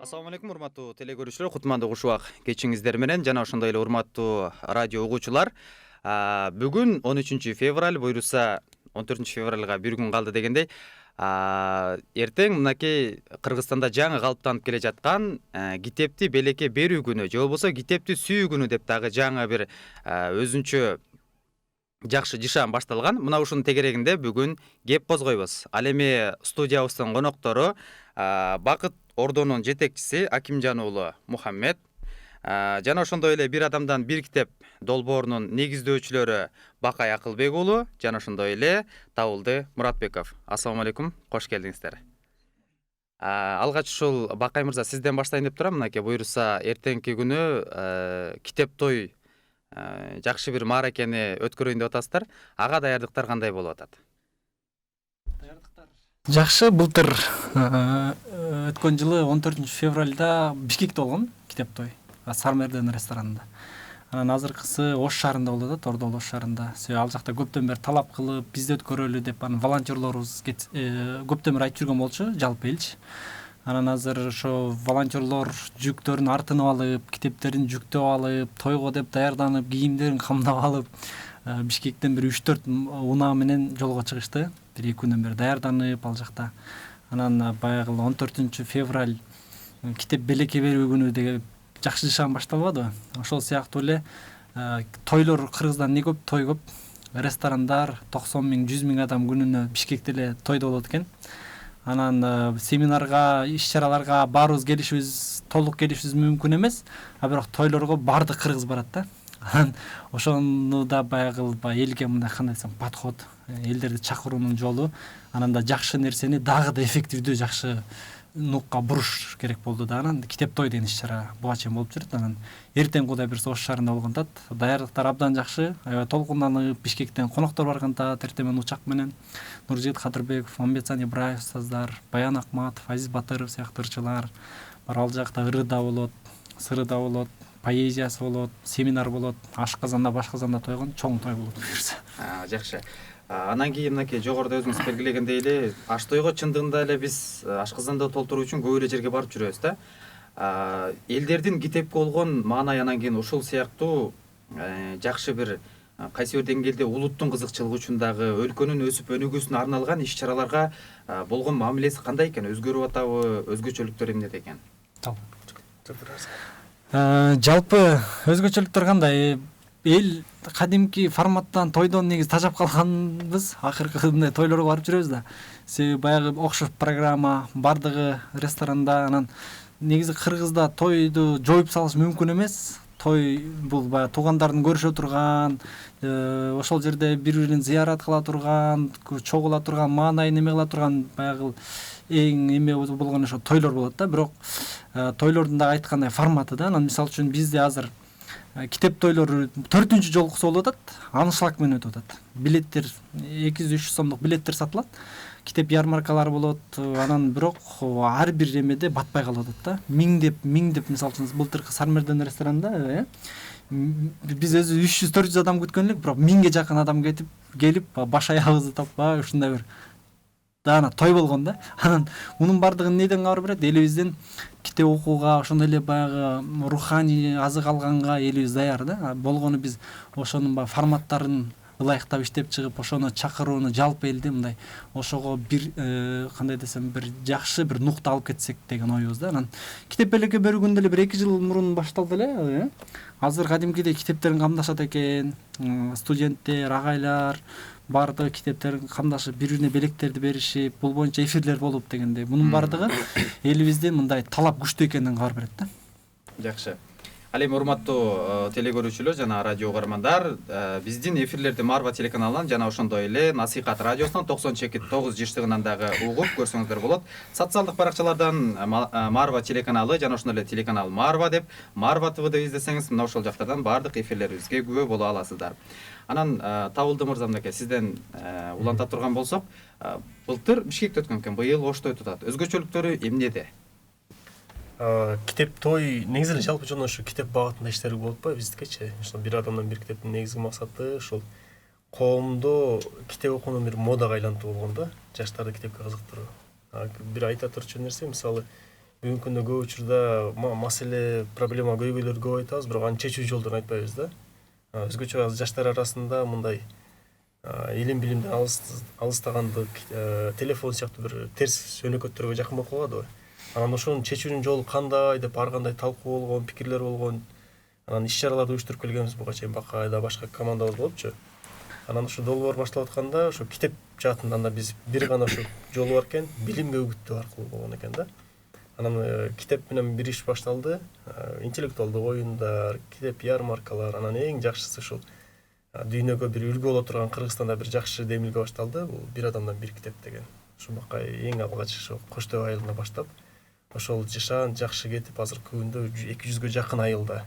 Assalamu алейкум, урматтуу телекөрүүчүлөр, кутмандуу кушубак кечиңиздер менен жана ошондой эле урматтуу радио угуучулар. Бүгүн 13 февраль буйруса 14 февралга бир күн калды дегендей. Эртең мынакей Кыргызстанда жаңы калыптанып келе жаткан китепти белекке берүү күнү же болбосо китепти сүйүү күнү деп дагы жаңы бир өзүнчө жакшы жишан башталган. Мына ушунун тегерегинде бүгүн кеп козгойбуз. Ал эми студиябыздын коноктору Бакыт Ордонун жетекчиси Акимжан уулу Мухаммед жана ошондой эле бир адамдан бир китеп долбоорунун негиздөөчүлөрү Бакай Акылбек уулу жана ошондой эле Табылды Муратбеков. Ассаламу алейкум, кош келдиңиздер. Алгач ушул Бакай мырза сизден баштайын деп турам. Мынакей буйруса эртеңки күнү китеп той жакшы бир мааракени өткөрөйүн деп атасыздар. Ага даярдыктар кандай болуп атат? Жакшы, былтыр өткөн жылы 14 февралда Бишкекте болгон китеп той, Сармерден ресторанында. Анан азыркысы Ош шаарында болуп атат, Ордол Ош шаарында. Ал жакта көптөн бери талап кылып, бизде өткөрөлү деп анан волонтерлорубуз көптөн бери айтып жүргөн болчу, жалпы элчи. Анан азыр ошо волонтерлор жүктөрүн артынып алып, китептерин жүктөп алып, тойго деп даярданып, кийимдерин камдап алып, Бишкектен бир 3-4 унаа менен жолго чыгышты. Бир 2 күндөн бери даярданып ал жакта. Анан баягы 14 февраль китеп белекке берүү күнү деген жакшы жишан башталбадыбы? Ошол сыяктуу эле тойлор Кыргызда эмне көп, той көп. Ресторандар 90 миң, 100 миң адам күнүнө Бишкекте эле тойдо болот экен. Анан семинарга, иш-чараларга баарыбыз келишибиз, толук келишибиз мүмкүн эмес, бирок тойлорго бардык кыргыз барат да. Ошону да баягы элге мындай кандай десем подход, элдерди чакыруунун жолу, анан да жакшы нерсени дагы да эффективдүү жакшы нукка буруш керек болду да. Анан китеп той деген иш-чара буга чейин болуп жүрөт. Анан эртең Кудай буйрса Ош шаарында болгон тат. Даярдыктар абдан жакшы. Аябай толкунданып, Бишкектен коноктор барган тат, эртең менен учак менен Нуржигит Кадырбеков, Мамбетсан Ибраев устаздар, Баян Акматов, Азиз Батыров сыяктуу ырчылар бар. Ал жакта ыры да болот, сыры да болот, поэзиясы болот, семинар болот, ашказанда, башказанда тойгон чоң той болот буюрса. Жакшы. Анан кийин мынакей жогоруда өзүңүз белгилегендей эле аш тойго чындыгында эле биз ашказанды толтуруу үчүн көп эле жерге барып жүрөбүз да. Элдердин китепке болгон маанай анан кийин ушул сыяктуу жакшы бир кайсы бир деңгээлде улуттун кызыкчылыгы үчүн дагы өлкөнүн өсүп өнүгүүсүнө арналган иш-чараларга болгон мамилеси кандай экен? Өзгөрүп атабы? Өзгөчөлүктөр эмнеде экен? Жалпы өзгөчөлүктөр кандай? Эл кадимки форматтан тойдон негизи тажап калганбыз. Акыркы мындай тойлорго барып жүрөбүз да. Себеби баягы окшош программа, бардыгы ресторанда, анан негизи Кыргызда тойду жоюп салыш мүмкүн эмес. Той бул баягы туугандардын көрүшө турган, ошол жерде бири-бирин зыярат кыла турган, чогула турган, маанайын эме кыла турган баягы эң эме болгон ошо тойлор болот да. Бирок тойлордун да айткандай форматы да. Анан мисалы үчүн бизде азыр китеп тойлору 4-үнчү жолкусу болуп атат. Аншлаг менен өтүп атат. Билеттер 200-300 сомдук билеттер сатылат. Китеп ярмаркалары болот. Анан бирок ар бир эмеде батпай калып атат да. Миңдеп мисалы үчүн былтыркы Сармерден ресторанында биз өзү 300-400 адам күткөн элек, бирок 1000ге жакын адам келип баш аягыбызды таппай ушундай бир даана той болгон да. Анан мунун бардыгын неден кабар берет? Элибиздин китеп окууга, ошондой эле баягы руханий азык алганга элибиз даяр да. Болгону биз ошонун форматтарын ылайыктап иштеп чыгып, ошону чакырууну жалпы элди мындай ошого бир кандай десем бир жакшы бир нукта алып кетсек деген оюбуз да. Анан китеп белекке берүү күндө эле бир 2 жыл мурун башталды эле. Азыр кадимкидей китептерин камдашат экен. Студенттер, агайлар бардыгы китептерин камдашып, бири-бирине белектерди беришип, бул боюнча эфирлер болуп дегендей. Мунун бардыгы элибиздин мындай талап күчтүү экенин кабар берет да. Жакшы. Ал эми урматтуу телекөрүүчүлөр жана радио угармандар, биздин эфирлерди Марва телеканалынан жана ошондой эле Насихат радиосунун 92.9 жыштыгынан дагы угуп көрсөңүздөр болот. Социалдык баракчалардан Марва телеканалы жана ошондой эле телеканал Марва деп, Марва ТВ деп издесеңиз, мына ошол жактардан бардык эфирлерибизге күбө боло аласыздар. Анан Табылды мырза, мынакей сизден уланта турган болсок, былтыр Бишкекте өткөн экен, быйыл Ошто өтүп атат. Өзгөчөлүктөрү эмнеде? Китеп той негизи эле жалпы жана ошо китеп багытында иштер болуп атпайбы биздикечи? Ошо бир адамдан бир китептин негизги максаты ошол коомдо китеп окуунун бир модага айлантуу болгон да, жаштарды китепке кызыктыруу. Бир айта турчу нерсе, мисалы бүгүнкү күндө көп учурда маселе проблема көйгөйлөрдү көп айтабыз, бирок аны чечүү жолдорун айтпайбыз да. Өзгөчө жаштар арасында мындай илим билимден алыстагандык, телефон сыяктуу бир терс өнөкөттөргө жакын болуп калгандыбы. Анан ошонун чечүүнүн жолу кандай деп ар кандай талкуу болгон, пикирлер болгон. Анан иш-чараларды уюштуруп келгенбиз буга чейин Бакайда башка командабыз болупчу. Анан ошо долбоор башталып атканда ошо китеп жаатында анда биз бир гана ошо жолу бар экен, билимге үгүттөө аркылуу болгон экен да. Анан китеп менен бир иш башталды. Интеллектуалдуу оюндар, китеп ярмаркалар, анан эң жакшысы ушул дүйнөгө бир үлгү боло турган Кыргызстанда бир жакшы демилге башталды. Бул бир адамдан бир китеп деген. Ушул Бакай эң алгач ошо Кош Төбө айылында баштап, ошол жашаан жакшы кетип, азыркы күндө 200гө жакын айылда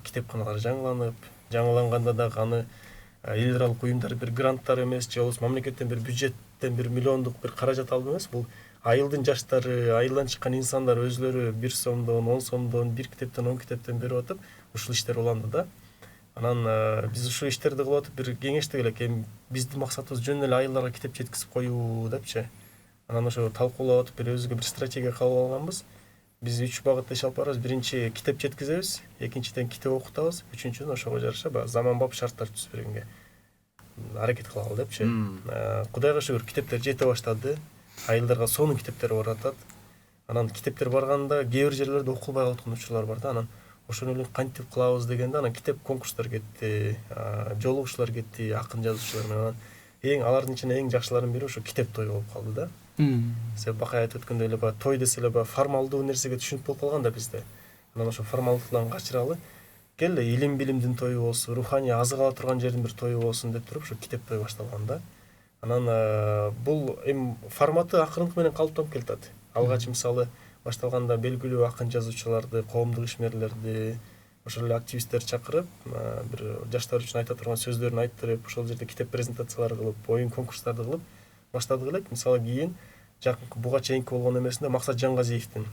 китепканалар жаңыланганда дагы аны эл аралык уюмдар бир гранттар эмес, же болбосо мамлекеттен бир бюджеттен бир миллиондук бир каражат алып эмес, бул айылдын жаштары, айылдан чыккан инсандар өзлөрү 1 сомдон, 10 сомдон, 1 китептен, 10 китептен берип атып, ушул иштер уланды да. Анан биз ушул иштерди кылып атып бир кеңештик элек, эми биздин максатыбыз жөн эле айылдарга китеп жеткизип коюу депчи. Анан ошо талкуулап атып бир өзүгө бир стратегия кабыл алганбыз. Биз 3 багытта иш алып барабыз. Биринчи китеп жеткизебиз, экинчиден китеп окутабыз, үчүнчүдөн ошого жараша заманбап шарттар түзүп бергенге аракет кылалы депчи. Кудайга шүгүр китептер жете баштады. Айылдарга сонун китептер баратат. Анан китептер барганда кээ бир жерлерде окулбай калып аткан учурлар бар да. Анан ошону эле кантип кылабыз дегенде анан китеп конкурстар кетти, жолугушуулар кетти, акын жазуучулар менен. Эң алардын ичинде эң жакшыларынын бири ошо китеп той болуп калды да. Себеби Бакай айтып өткөндөй эле баягы той десе эле формалдуу нерсеге түшүнүп болуп калган да бизде. Анан ошо формалдыктан качыралы, келе илим билимдин тою болсун, руханий азык ала турган жердин бир тою болсун деп туруп ошо китеп той башталган да. Анан бул эми форматы акырынкы менен калыптанып келатат. Алгач мисалы башталганда белгилүү акын жазуучуларды, коомдук ишмерлерди, ошол эле активисттерди чакырып, бир жаштар үчүн айта турган сөздөрүн айттырып, ошол жерде китеп презентациялары кылып, оюн конкурстарды кылып баштадык элек. Мисалы кийин жакынкы буга чейинки болгон эмесинде Максат Жангазиевдин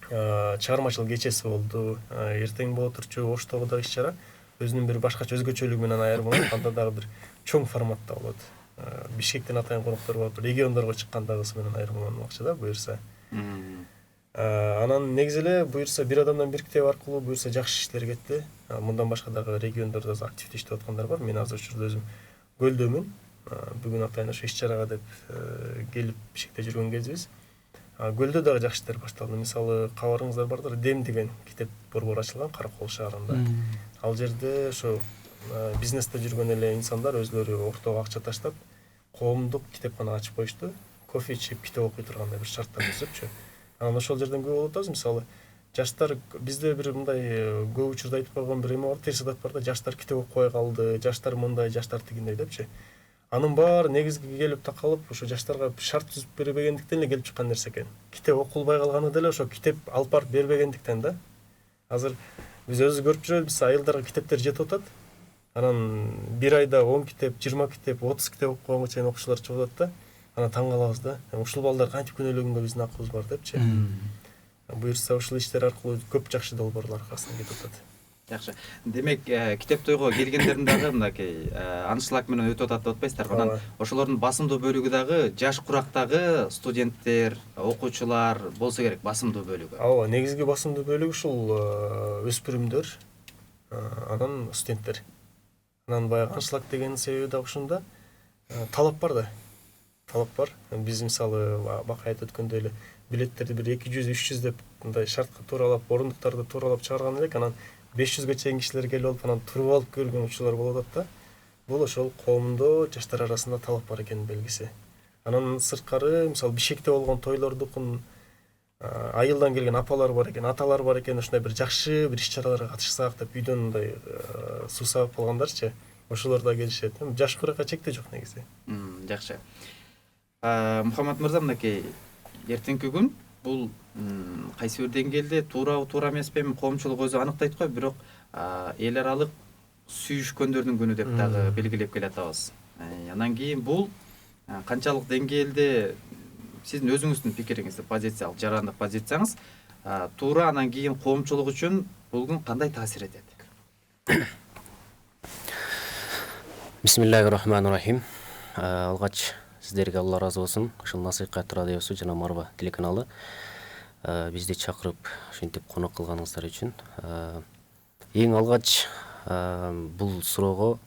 чыгармачылык кечеси болду. Эртең боло турчу Оштогу да иш-чара өзүнүн бир башкача өзгөчөлүгү менен айырмаланып, анда дагы бир чоң форматта болот. Бишкектен атайын коноктор болуп, региондорго чыккандагысы менен айырмаланмакчы да буюрса. Анан негизи эле буюрса бир адамдан бир китеп аркылуу буюрса жакшы иштер кетти. Мындан башка дагы региондордо активдүү иштеп аткандар бар. Мен азыр учурда өзүм Көлдөмүн. Бүгүн атайын ошо иш-чарага деп келип бишкекте жүргөн кезибиз. Көлдө дагы жакшы иштер башталды. Мисалы кабарыңыздар бардыр, Дем деген китеп борбору ачылган Каракол шаарында. Ал жерде ошо бизнесте жүргөн эле инсандар өзлөрү ортого акча таштап, коомдук китепкана ачып коюшту. Кофе ичип, китеп окуй тургандай бир шарттар түзүпчү. Анан ошол жерден көп болуп атабыз. Мисалы жаштар бизде бир мындай көп учурда айтып койгон бир эме бар, терс адат бар да, жаштар китеп окубай калды, жаштар мындай, жаштар тигиндей депчи. Анын баары негизги келип такалып, ошо жаштарга шарт түзүп бербегендиктен эле келип чыккан нерсе экен. Китеп окулбай калганы деле ошо китеп алып барып бербегендиктен да. Азыр биз өзү көрүп жүрөбүз, айылдарга китептер жетип атат. Анан бир айда 10 китеп, 20 китеп, 30 китеп окуганга чейин окуучулар чыгып атат да. Анан таң калабыз да. Ушул балдар кантип күнөөлөгөнгө биздин акыбыз бар депчи. Буюрса ушул иштер аркылуу көп жакшы долбоорлор аркасында кетип атат. Жакшы. Демек, китеп тойго келгендердин дагы мынакей аншлаг менен өтүп атат деп атпайсыздарбы? Анан ошолордун басымдуу бөлүгү дагы жаш курактагы студенттер, окуучулар болсо керек, басымдуу бөлүгү. Ооба, негизги басымдуу бөлүгү ушул өспүрүмдөр, анан студенттер. Анан баягы аншлаг деген себеби да ушунда талап бар да. Талап бар. Биз мисалы Бакай айтып өткөндөй эле билеттерди бир 200-300 деп мындай шартка тууралап, орундуктарды тууралап чыгарган элек, анан 500ге чейин кишилер келип алып, анан туруп алып көргөн учурлар болуп атат да. Бул ошол коомдо жаштар арасында талап бар экенин белгиси. Анан сырткары мисалы Бишкекте болгон тойлордукун айылдан келген апалар бар экен, аталар бар экен, ушундай бир жакшы бир иш-чараларга катышсак деп үйдөн мындай суусап калгандарчы. Ошолор да келишет. Жаш куракка чектөө жок негизи. Жакшы. Мухаммад мырза, мынакей эртеңки күн бул кайсы бир деңгээлде туура эмеспи, коомчулук өзү аныктайт го, бирок эл аралык сүйүшкөндөрдүн күнү деп дагы белгилеп келатабыз. Анан кийин бул канчалык деңгээлде сиздин өзүңүздүн пикириңизди, позициялык, жарандык позицияңыз туура анан кийин коомчулук үчүн бул күн кандай таасир этет? Бисмиллахир-рахманир-рахим. Алгач сиздерге Алла ыраазы болсун. Ушул Насыйкат радиосу жана Марва телеканалы бизди чакырып ушинтип конок кылганыңыздар үчүн. Эң алгач бул суроого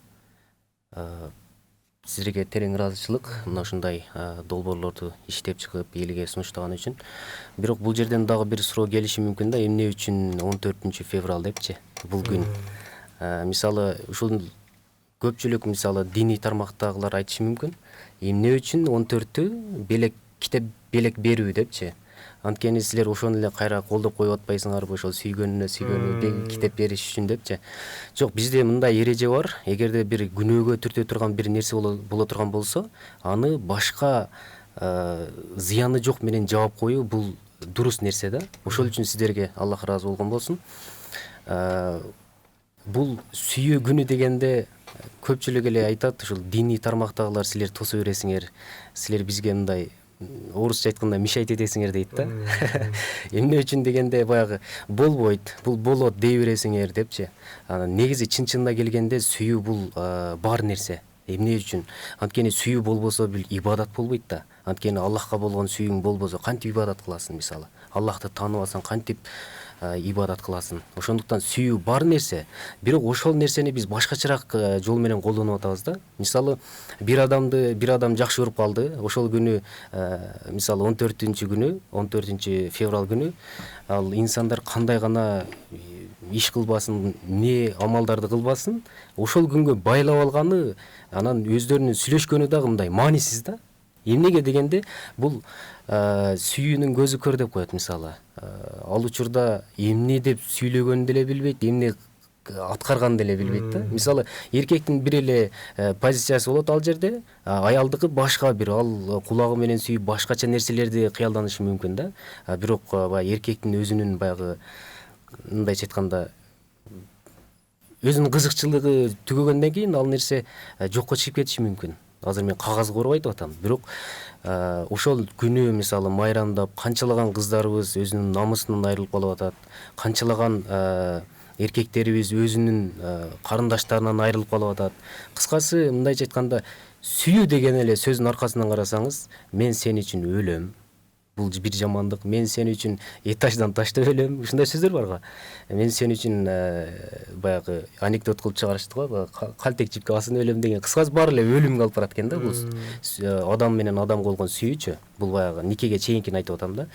силерге терең ыраазычылык, мына ушундай долбоорлорду иштеп чыгып элге сунуштаган үчүн. Бирок бул жерден дагы бир суроо келиши мүмкүн да, эмне үчүн 14 февраль депчи, бул күн. Мисалы ушул көпчүлүк мисалы диний тармактагылар айтышы мүмкүн. Эмне үчүн 14-тү белек китеп белек берүү депчи. Анткени силер ошону эле кайра колдоп коюп атпайсыңарбы, ошол сүйгөнүнө китеп бериш үчүн депчи. Жок, бизде мындай эреже бар. Эгерде бир күнөөгө түртө турган бир нерсе боло турган болсо, аны башка зыяны жок менен жаап коюу бул дурус нерсе да. Ошол үчүн сиздерге Аллах ыраазы болгон болсун. Бул сүйүү күнү дегенде көпчүлүк эле айтат, ушул диний тармактагылар силер тосо бересиңер, силер бизге мындай орусча айтканда мешать этесиңер дейт да. Эмне үчүн дегенде баягы болбойт, бул болот дей бересиңер депчи. Негизи чын-чынына келгенде сүйүү бул бар нерсе. Эмне үчүн? Анткени сүйүү болбосо бул ибадат болбойт да. Анткени Аллахка болгон сүйүүң болбосо кантип ибадат кыласың мисалы? Аллахты тааныбасаң кантип ибадат кыласың? Ошондуктан сүйүү бар нерсе. Бирок ошол нерсени биз башкачараак жол менен колдонуп атабыз да. Мисалы бир адам жакшы көрүп калды. Ошол күнү мисалы 14 февраль күнү ал инсандар кандай гана иш кылбасын, не амалдарды кылбасын, ошол күнгө байлап алганы, анан өздөрүнүн сүйлөшкөнү дагы мындай маанисиз да. Эмнеге дегенде бул сүйүүнүн көзү көр деп коет мисалы. Ал учурда эмне деп сүйлөгөнүн деле билбейт, эмне аткарганын деле билбейт да. Мисалы эркектин бир эле позициясы болот ал жерде, аялдыкы башка бир, ал кулагы менен сүйүп башкача нерселерди кыялданышы мүмкүн да. Бирок баягы эркектин өзүнүн баягы мындайча айтканда өзүнүн кызыкчылыгы түгөгөндөн кийин ал нерсе жокко чыгып кетиши мүмкүн. Азыр мен кагаз кооруп айтып атам. Бирок ошол күнү мисалы майрамдап канчалаган кыздарыбыз өзүнүн намысынан айрылып калып атат. Канчалаган эркектерибиз өзүнүн карындаштарынан айрылып калып атат. Кыскасы мындайча айтканда сүйүү деген эле сөздүн аркасынан карасаңыз, мен сен үчүн өлөм. Бул бир жамандык. Мен сен үчүн этаждан таштап өлөм. Ушундай сөздөр бар го. Мен сен үчүн баягы анекдот кылып чыгарышты го. Калтек жипке асын өлөм деген. Кыскасы баары эле өлүмгө алып барат экен да бул. Адам менен адамга болгон сүйүүчү. Бул баягы никеге чейинкини айтып атам да.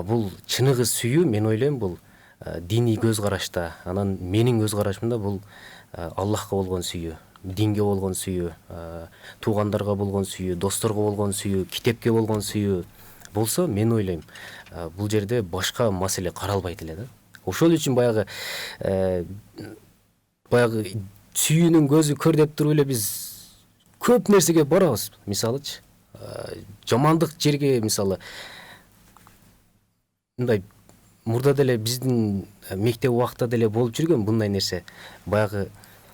Бул чыныгы сүйүү, мен ойлойм, бул диний көз карашта. Анан менин көз карашымда бул Аллахка болгон сүйүү, динге болгон сүйүү, туугандарга болгон сүйүү, досторго болгон сүйүү, китепке болгон сүйүү болсо, мен ойлойм, бул жерде башка маселе каралбайт эле да. Ошол үчүн баягы сүйүүнүн көзү көр деп туруп эле биз көп нерсеге барабыз. Мисалычы, жамандык жерге мисалы мындай мурда деле биздин мектеп убакта деле болуп жүргөн мындай нерсе. Баягы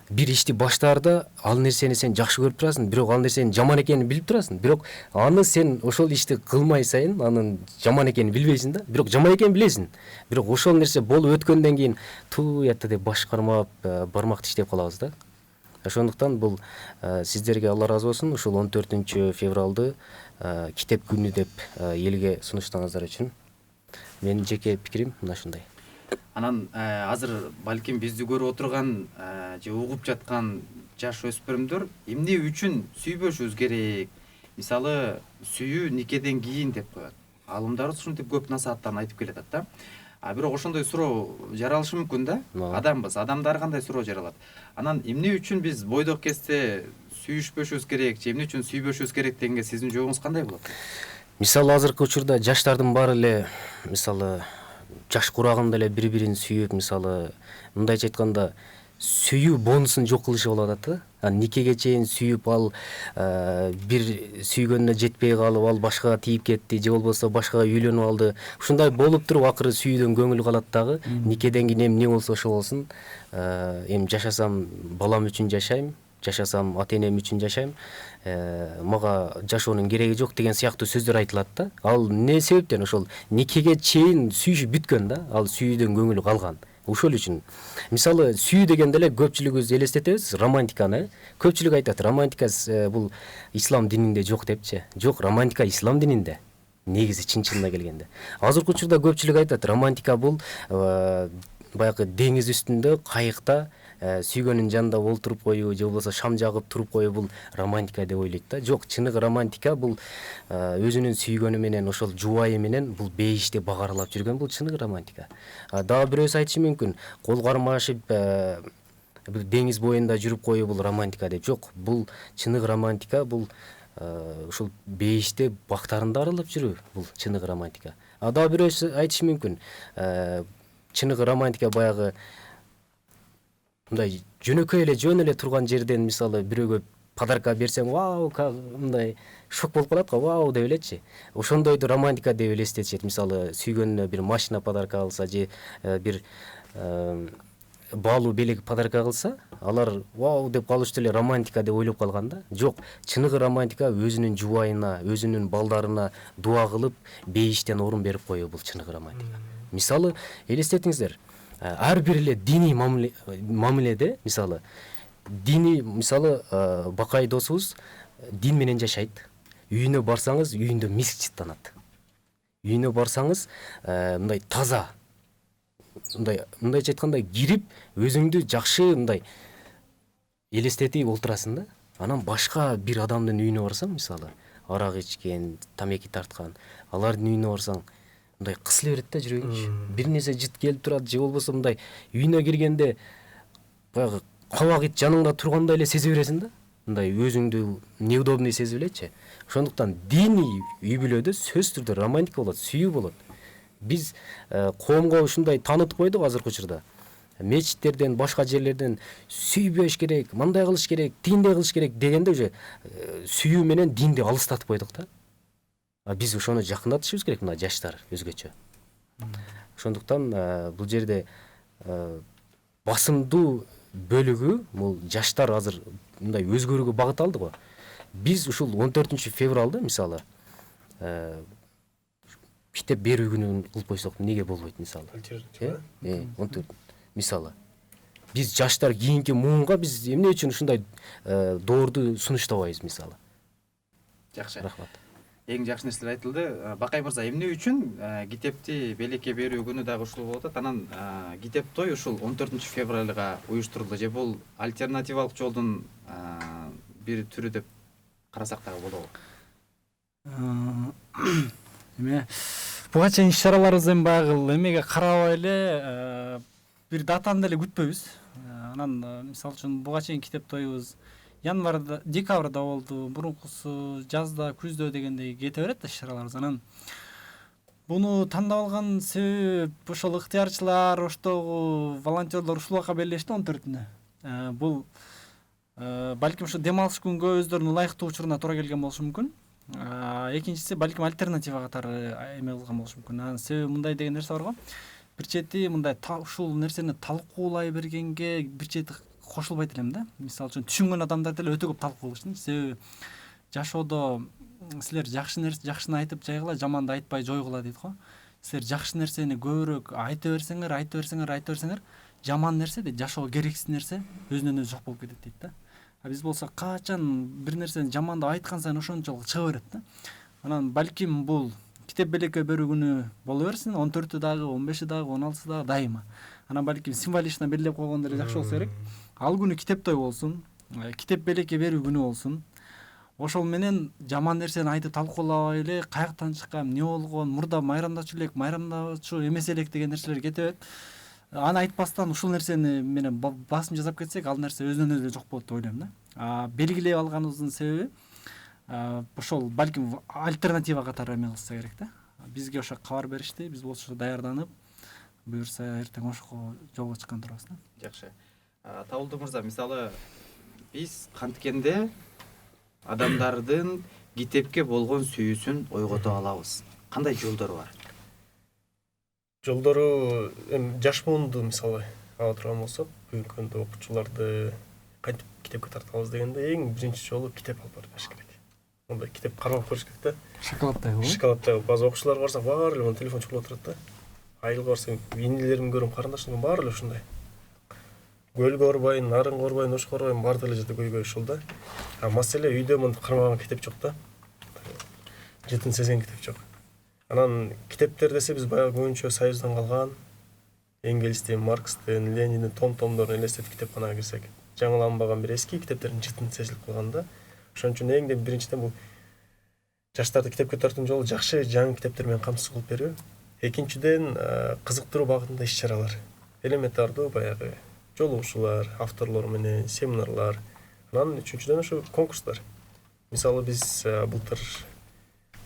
бир ишти баштаарда ал нерсени сен жакшы көрүп турасың, бирок ал нерсенин жаман экенин билип турасың. Бирок аны сен ошол ишти кылмай сайын анын жаман экенин билбейсиң да. Бирок жаман экенин билесиң. Бирок ошол нерсе болуп өткөндөн кийин туятты деп баш кармап, бармак тиштеп калабыз да. Ошондуктан бул сиздерге Алла ыраазы болсун, ушул 14 февралды китеп күнү деп элге сунуштагыңыздар үчүн. Менин жеке пикирим мына ушундай. Анан азыр балким бизди көрүп отурган же угуп жаткан жаш өспүрүмдөр эмне үчүн сүйбөшүбүз керек? Мисалы сүйүү никеден кийин деп коет. Алымдарыбыз ушинтип көп насааттарын айтып келатат да. Бирок ошондой суроо жаралышы мүмкүн да. Адамбыз, адамдар кандай суроо жаралат? Анан эмне үчүн биз бойдок кезде сүйүшпөшүбүз керек, же эмне үчүн сүйбөшүбүз керек дегенге сиздин жообуңуз кандай болот? Мисалы азыркы учурда жаштардын баары эле мисалы жаш курагында эле бири-бирин сүйүп, мисалы мындайча айтканда сүйүү бонусун жок кылышы болуп атат да. Никеге чейин сүйүп, ал бир сүйгөнүнө жетпей калып, ал башкага тийип кетти, же болбосо башкага үйлөнүп алды. Ушундай болуп туруп акыры сүйүүдөн көңүл калат дагы. Никеден кийин эмне болсо ошол болсун. Эми жашасам балам үчүн жашайм, жашасам ата-энем үчүн жашайм. Мага жашоонун кереги жок деген сыяктуу сөздөр айтылат да. Ал эмне себептен? Ошол никеге чейин сүйүшүп бүткөн да. Ал сүйүүдөн көңүлү калган. Ошол үчүн. Мисалы сүйүү дегенде эле көпчүлүгүбүз элестетебиз романтиканы. Көпчүлүк айтат, романтика бул ислам дининде жок депчи. Жок, романтика ислам дининде. негизи чын келгенде. Азыркы учурда көпчүлүк айтат, романтика бул баягы деңиз үстүндө кайыкта сүйгөнүн жанында олтуруп коюу же болбосо шам жагып туруп коюу бул романтика деп ойлойт да. Жок, чыныгы романтика бул өзүнүн сүйгөнү менен, ошол жубайы менен бул бейиште багаралап жүргөн бул чыныгы романтика. Дагы бирөөсү айтышы мүмкүн, кол кармашып деңиз боюнда жүрүп коюу бул романтика деп. Жок, бул чыныгы романтика бул ушул бейиште бактарында аралап жүрүү бул чыныгы романтика. Дагы бирөөсү айтышы мүмкүн, чыныгы романтика баягы мындай жөнөкөй эле жөн эле турган жерден мисалы бирөөгө подарка берсең, вау, мындай шок болуп калат го, вау деп элечи. Ошондойду романтика деп элестетишет. Мисалы сүйгөнүнө бир машина подарка алса же бир баалуу белек подарка кылса, алар вау деп калышты эле романтика деп ойлоп калган да. Жок, чыныгы романтика өзүнүн жубайына, өзүнүн балдарына дуа кылып, бейиштен орун берип коюу бул чыныгы романтика. Мисалы элестетиңиздер, ар бир эле диний мамиледе, мисалы дини, мисалы бакай досубуз дин менен жашайт. Үйүнө барсаңыз, үйүндө миск чыттанат. Үйүнө барсаңыз, мындай таза, мындайча айтканда кирип, өзүңдү жакшы мындай элестетип олтурасың да. Анан башка бир адамдын үйүнө барсаң, мисалы арак ичкен, тамеки тарткан, алардын үйүнө барсаң, мындай кысыла берет да жүрөгүңчү. Бир нерсе жыт келип турат, же болбосо мындай үйүнө киргенде баягы кабак ит жаныңда тургандай эле сезе бересиң да. Мындай өзүңдү неудобный сезип элечи. Ошондуктан диний үй бүлөдө сөзсүз түрдө романтика болот, сүйүү болот. Биз коомго ушундай таанытып койдук азыркы учурда. Мечиттерден, башка жерлерден сүйбөш керек, мындай кылыш керек, тигиндей кылыш керек дегенде уже сүйүү менен динди алыстатып койдук да. Биз ошону жакындатышыбыз керек, мына жаштар өзгөчө. Ошондуктан бул жерде басымдуу бөлүгү бул жаштар азыр мындай өзгөрүүгө багыт алды го. Биз ушул 14 февралды мисалы китеп берүү күнүн кылып койсок эмнеге болбойт мисалы? 14 мисалы. Биз жаштар кийинки муунга биз эмне үчүн ушундай доорду сунуштабайбыз мисалы? Жакшы. Рахмат. Эң жакшы нерселер айтылды. Бакай мырза, эмне үчүн китепти белекке берүү күнү дагы ушул болуп атат? Анан китеп той ушул 14 февралга уюштурулду же бул альтернативалык жолдун бир түрү деп карасак дагы болобу? Эме буга чейин иш-чараларыбыз эми баягы эмеге карабай эле бир датаны деле күтпөйбүз. Анан мисалы үчүн буга чейин китеп тоюбуз январда, декабрда болду, мурункусу жазда, күздө дегендей кете берет да иш-чараларыбыз. Анан буну тандап алган себеп ошол ыктыярчылар, оштогу волонтерлор ушул убакка белгилешти 14-үнө. Бул балким ушу дем алыш күнгө өздөрүнүн ылайыктуу учуруна туура келген болушу мүмкүн. Экинчиси балким альтернатива катары эме кылган болушу мүмкүн. Анан себеби мындай деген нерсе бар го. Бир чети мындай ушул нерсени талкуулай бергенге бир чети кошулбайт элем да. Мисалы үчүн түшүнгөн адамдар деле өтө көп талкуу кылышты. Себеби жашоодо силер жакшыны айтып жайгыла, жаманды айтпай жойгула дейт го. Силер жакшы нерсени көбүрөөк айта берсеңер, жаман нерсе де жашоого керексиз нерсе өзүнөн өзү жок болуп кетет дейт да. Биз болсо качан бир нерсени жамандап айткан сайын ошончолук чыга берет да. Анан балким бул китеп белекке берүү күнү боло берсин, 14-ү дагы, 15-и дагы, 16-сы дагы дайыма. Анан балким символично белгилеп койгондо эле жакшы болсо керек. Ал күнү китеп той болсун, китеп белекке берүү күнү болсун. Ошол менен жаман нерсени айтып талкуулабай эле каяктан чыккан, эмне болгон, мурда майрамдачу элек, майрамдачу эмес элек деген нерселер кете берет. Аны айтпастан ушул нерсени менен басым жасап кетсек, ал нерсе өзүнөн өзү жок болот деп ойлойм да. Белгилеп алганыбыздын себеби ошол балким альтернатива катары эме кылса керек да. Бизге ошо кабар беришти, биз болчу даярданып, буюрса эртең ошого жолго чыккан турабыз да. Жакшы. Табылды мырза, мисалы биз канткенде адамдардын китепке болгон сүйүүсүн ойгото алабыз. Кандай жолдору бар? Жолдору жаш муунду мисалы ала турган болсок, бүгүнкү күндө окуучуларды кантип китепке тартабыз дегенде эң биринчи жолу китеп алып барыш керек. Мындай китеп кармап көрүш керек да. Шоколадтай го. Шоколадтай. База окуучуларга барсак баары эле телефон чукулуп турат да. Айылга барсаң инилерим көрүм, карындашым баары эле ушундай. Көлгө орбайын, нарынга орбайын, ошко орбайын баардык эле жерде көйгөй ушул да. Маселе үйдө мынтип кармаган китеп жок да. Жытын сезген китеп жок. Анан китептер десе биз баягы көбүнчө Союздан калган Энгельстен, Маркстен, Лениндин томдорун элестетип китепканага кирсек, жаңыланбаган бир эски китептердин жытын сезилип калган да. Ошон үчүн эң биринчиден бул жаштарды китепке тартуунун жолу жакшы жаңы китептер менен камсыз кылып берүү. Экинчиден кызыктыруу багытында иш-чаралар, элементардуу баягы жолугушуулар, авторлор менен семинарлар. Анан үчүнчүдөн ошо конкурстар. Мисалы биз былтыр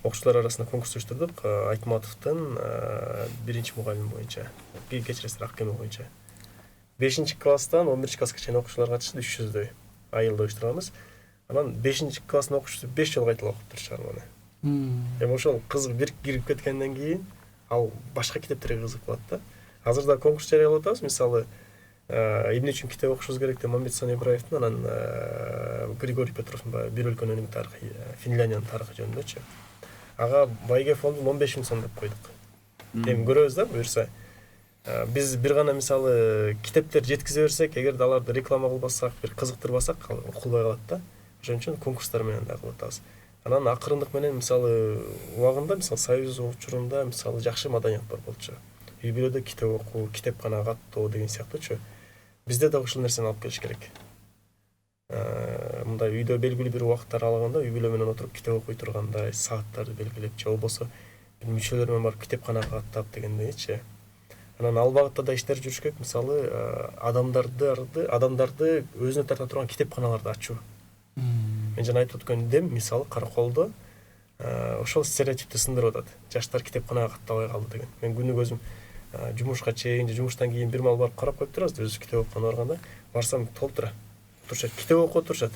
окуучулар арасында конкурс уюштурдук. Айтматовдун биринчи мугалим боюнча, кечиресиздер Аккеме боюнча. 5-класстан 11-класска чейин окуучулар катышты, 300дөй айылда уюштурганбыз. Анан 5-класстын окуучусу 5 жолу кайталап окуптур чарбаны. Эми ошол кызык бир кирип кеткенден кийин ал башка китептерге кызык болот да. Азырда конкурс жарыялап атабыз. Мисалы эмне үчүн китеп окушубуз керек деп Мамбетсон Ибраевдин, анан Григорий Петровдун бир өлкөнүн тарыхы, Финляндиянын тарыхы жөнүндөчү. Ага Байге фондун 15 000 сом деп койдук. Эми көрөбүз да, буюрса. Биз бир гана мисалы китептер жеткизе берсек, эгерде аларды реклама кылбасак, бир кызыктырбасак, окулбай калат да. Ошон үчүн конкурстар менен да кылып атабыз. Анан акырындык менен мисалы убагында, мисалы Союз учурунда мисалы жакшы маданият бар болчу. Үй бүлөдө китеп окуу, китепкана каттоо деген сыяктуучу. Бизде да ушул нерсени алып келиш керек. Мындай үйдө белгилүү бир убакыттар алаганда үй бүлө менен отуруп китеп окуй тургандай сааттарды белгилеп, же болбосо мүчөлөр менен барып китепканага каттап дегендейчи. Анан ал багытта да иштер жүрүш керек. Мисалы адамдарды өзүнө тарта турган китепканаларды ачуу. Мен жана айтып өткөндөм, мисалы Караколдо ошол стереотипти сындырып атат. Жаштар китепканага каттабай калды деген. Мен күнүгө өзүм жумушка чейин, жумуштан кийин бир мал барып карап коюп турабыз, өзү китеп окуганы барганда, барсам толтура. Турушат, китеп окуп турушат.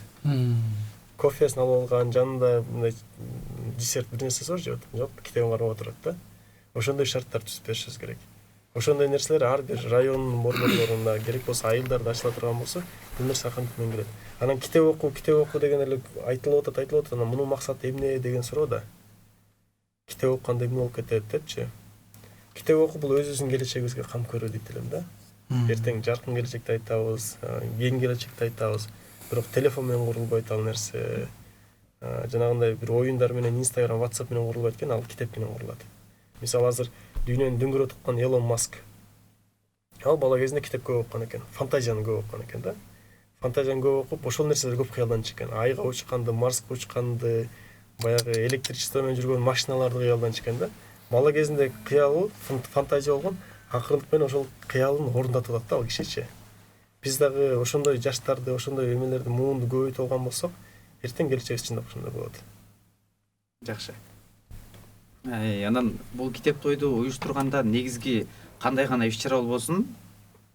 Кофесин алып алган, жанында мындай десерт бир нерсеси бар жеп атат. Жок, китебин карап отурат да. Ошондой шарттар түзүп беришибиз керек. Ошондой нерселер ар бир райондун борборлорунда керек болсо, айылдарда ачыла турган болсо, бул нерсе акырындык менен келет. Анан китеп окуу деген эле айтылып атат. Анан мунун максаты эмне деген суроо да. Китеп окуганда эмне болуп кетет депчи. Китеп окуу бул өзүбүздүн келечегибизге кам көрүү дейт элем да. Эртең жаркын келечекти айтабыз, кийин келечекти айтабыз. Бирок телефон менен курулбайт ал нерсе. Жанагындай бир оюндар менен, Instagram, WhatsApp менен курулбайт экен, ал китеп менен курулат. Мисалы азыр дүйнөнү дөңгөрөтүп аткан Elon Musk. Ал бала кезинде китеп көп окуган экен, фантазияны көп окуган экен да. Фантазияны көп окуп, ошол нерселер көп кыялданчу экен. Айга учканды, Марска учканды, баягы электричество менен жүргөн машиналарды кыялданчу экен да. Бала кезинде кыялы, фантазия болгон, акырындык менен ошол кыялын орундатып атат да ал кишичи. Биз дагы ошондой жаштарды, ошондой эмелерди, муунду көбөйтүп алган болсок, эртең келечегибиз чындап ошондой болот. Жакшы. Анан бул китеп тойду уюштурганда негизги кандай гана иш-чара болбосун,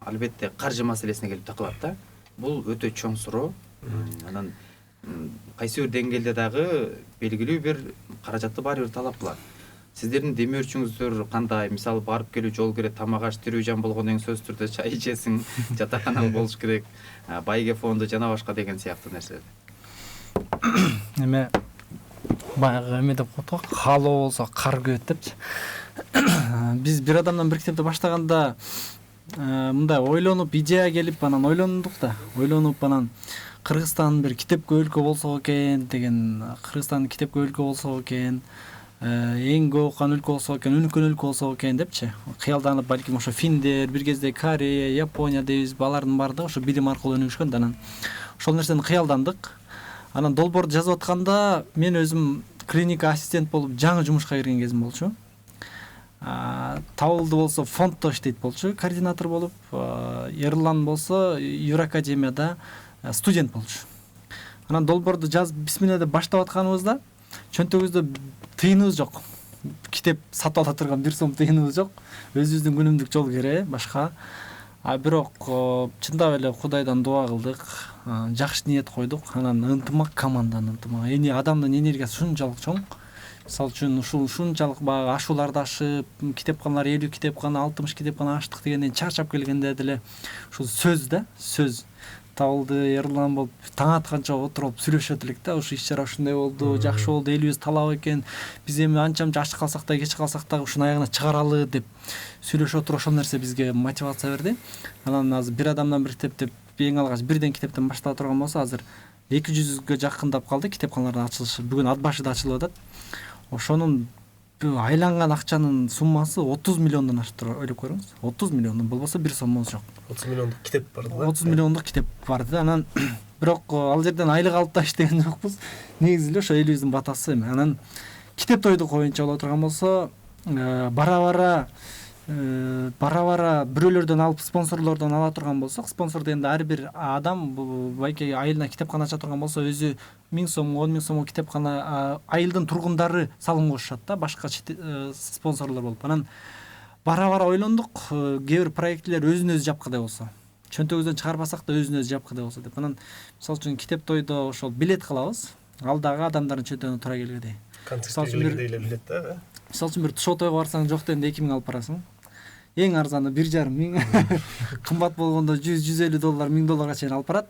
албетте каржы маселесине келип такылат да. Бул өтө чоң суроо. Анан кайсы бир деңгээлде дагы белгилүү бир каражатты баары бир талап кылат. Сиздердин демөөрчүңүздөр кандай? Мисалы барып келүү, жол кирет, тамак аш, тирүү жан болгондон кийин сөзсүз түрдө чай ичесиң, жатаканаң болуш керек, Байге фонду жана башка деген сыяктуу нерселер. Эме баягы эме деп коет, каалоо болсо кар көбөт депчи. Биз бир адамдан бир китепти баштаганда мындай ойлонуп, идея келип, анан ойлондук да. Ойлонуп анан Кыргызстан бир китепкө өлкө болсо экен деген, Кыргызстан китепкө өлкө болсо экен, эң көп окуган өлкө болсо экен, өнүккөн өлкө болсо экен депчи. Кыялданып, балким ошо финдер, бир кезде Корея, Япония дейбиз, алардын баардыгы ошо билим аркылуу өнүгүшкөн да. Анан ошол нерсени кыялдандык. Анан долбоорду жазып атканда мен өзүм клиника ассистент болуп жаңы жумушка кирген кезим болчу. Табылды болсо фонддо иштейт болчу, координатор болуп, Эрлан болсо Юракадемияда студент болчу. Анан долбоорду жазып бисмилла деп баштап атканыбызда чөнтөгүбүздө тыйыныбыз жок. Китеп сатып ала турган бир сом тыйыныбыз жок. Өзүбүздүн күнүмдүк жол кере, башка. Бирок чындап эле Кудайдан дуа кылдык, жакшы ниет койдук. Анан ынтымак, команданын ынтымагы, адамдын энергиясы ушунчалык чоң. Мисалы үчүн ушунчалык баягы ашууларды ашып, китепканалар 50 китепкана, 60 китепкана аштык дегенден чарчап келгенде деле ушул сөз табылды, Эрлан болуп таң атканча отуруп сүйлөшөт элек да. Ушу иш-чара ушундай болду, жакшы болду, элибиз талап экен. Биз эми анча-мынча ач калсак да, кеч калсак да ушуну аягына чыгаралы деп сүйлөшүп отуруп, ошол нерсе бизге мотивация берди. Анан азыр бир адамдан бир китеп деп эң алгач бирден китептен баштала турган болсо, азыр 200га жакындап калды китепканалардын ачылышы. Бүгүн ат башыда ачылып атат. Ошонун айланган акчанын суммасы 30 миллиондон ашып туруп ойлоп көрүңүз. 30 миллиондон болбосо бир соммос жок. 30 миллиондук китеп бар да. 30 миллиондук китеп бар да. Анан бирок ал жерден айлык алып да иштеген жокпуз. Негизи эле ошо элибиздин батасы эми. Анан китеп тойду коюнча боло турган болсо бара бара бирөөлөрдөн алып спонсорлордон ала турган болсок, спонсор дегенде ар бир адам байке айылына китепкана ача турган болсо өзү 1000 сом, 10 000 сомго китепкана айылдын тургундары салым кошушат да, башка спонсорлор болуп. Анан бара ойлондук, кээ бир проектлер өзүн өзү жапкыдай болсо, чөнтөгүбүздөн чыгарбасак да өзүн өзү жапкыдай болсо деп. Анан мисалы үчүн китеп тойдо ошол билет кылабыз, ал дагы адамдардын чөнтөгүнө туура келгидей. Концерт белгилегидей эле билет да. Мисалы үчүн бир тушоо тойго барсаң жок дегенде 2000 алып барасың. Эң арзаны 1,5 миң, кымбат болгондо $100-150, $1000 чейин алып барат.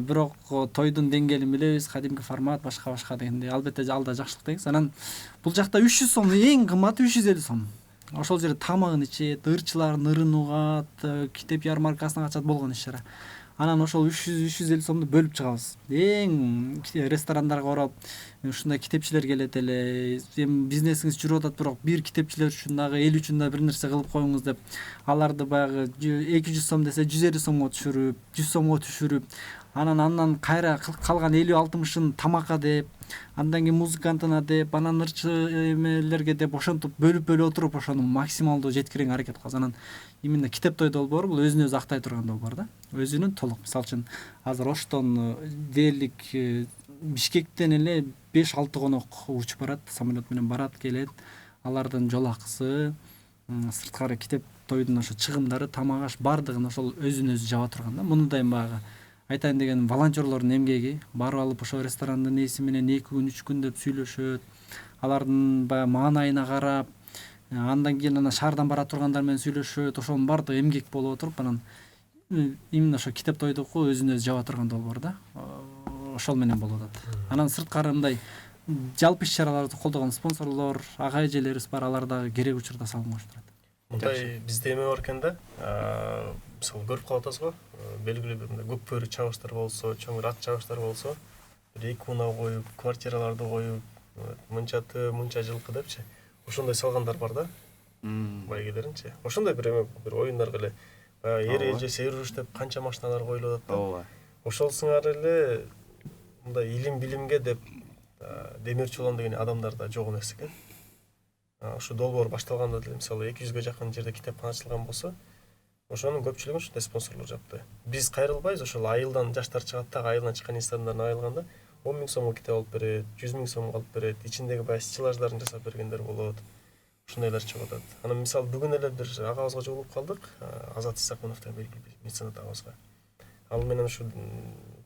Бирок тойдун деңгээлин билебиз, кадимки формат башка дегенде албетте ал да жакшылык деңиз. Анан бул жакта 300 сом, эң кымбаты 350 сом. Ошол жерде тамагын ичет, ырчыларын ырын угат, китеп ярмаркасына качат, болгон иш-чара. Анан ошол 300-350 сомду бөлүп чыгабыз. Эң ресторандарга барып, ушундай китепчилер келет эле, эми бизнесиңиз жүрүп атат, бирок бир китепчилер үчүн дагы, эл үчүн да бир нерсе кылып коюңуз деп, аларды баягы 200 сом десе 150 сомго түшүрүп, 100 сомго түшүрүп, анан кайра калган 50-60-ын тамакка деп, андан кийин музыкантына деп, анан ырчы эмелерге деп ошентип бөлүп отуруп ошону максималдуу жеткирүүгө аракет кылабыз. Анан именно китеп тойду долбоору бул өзүн өзү актай турган долбоор да. Өзүнүн толук. Мисалы үчүн азыр Оштон дээрлик Бишкектен эле 5-6 конок учуп барат, самолет менен барат, келет. Алардын жол акысы, сырткары китеп тойдун ошо чыгымдары, тамак аш бардыгын ошол өзүн өзү жаба турган да. Муну дайым баягы айтайын деген волонтерлордун эмгеги, барып алып ошо ресторандын ээси менен 2 күн 3 күн деп сүйлөшөт. Алардын баягы маанайына карап, андан кийин ана шаардан бара тургандар менен сүйлөшөт. Ошонун баардыгы эмгек болуп отуруп, анан именно ошо китеп тойдуку өзүн өзү жаба турган долбоор да. Ошол менен болуп атат. Анан сырткары мындай жалпы иш-чараларды колдогон спонсорлор, ага эжелерибиз бар, алар дагы керек учурда салым кошуп турат. Мындай бизде эме бар экен да. Мисалы көрүп калып атасыз го, белгилүү бир мындай көк бөрү чабыштар болсо, чоң ат чабыштар болсо, бир 2 мына коюп, квартираларды коюп, мынчаты, мынча жылкы депчи. Ошондой салгандар бар да. Байгелеринчи. Ошондой бир эме, бир оюндар эле. Эре эже сейруш деп канча машиналар коюлуп атат да. Ооба. Ошол сыңары эле мындай илим билимге деп демирчи болом деген адамдар да жок эмес экен. Ошо долбоор башталганда деле мисалы 200ге жакын жерде китепкана ачылган болсо, ошонун көпчүлүгүн ушундай спонсорлор жапты. Биз кайрылбайбыз, ошол айылдан жаштар чыгат да, айылдан чыккан инсандардан айылганда 10 000 сомго китеп алып берет, 100 000 сомго алып берет, ичиндеги баягы стеллаждарын жасап бергендер болот. Ушундайлар чыгып атат. Анан мисалы бүгүн эле бир агабызга жолугуп калдык, Азат Исакуновдон белгилүү меценат агабызга. Ал менен ушу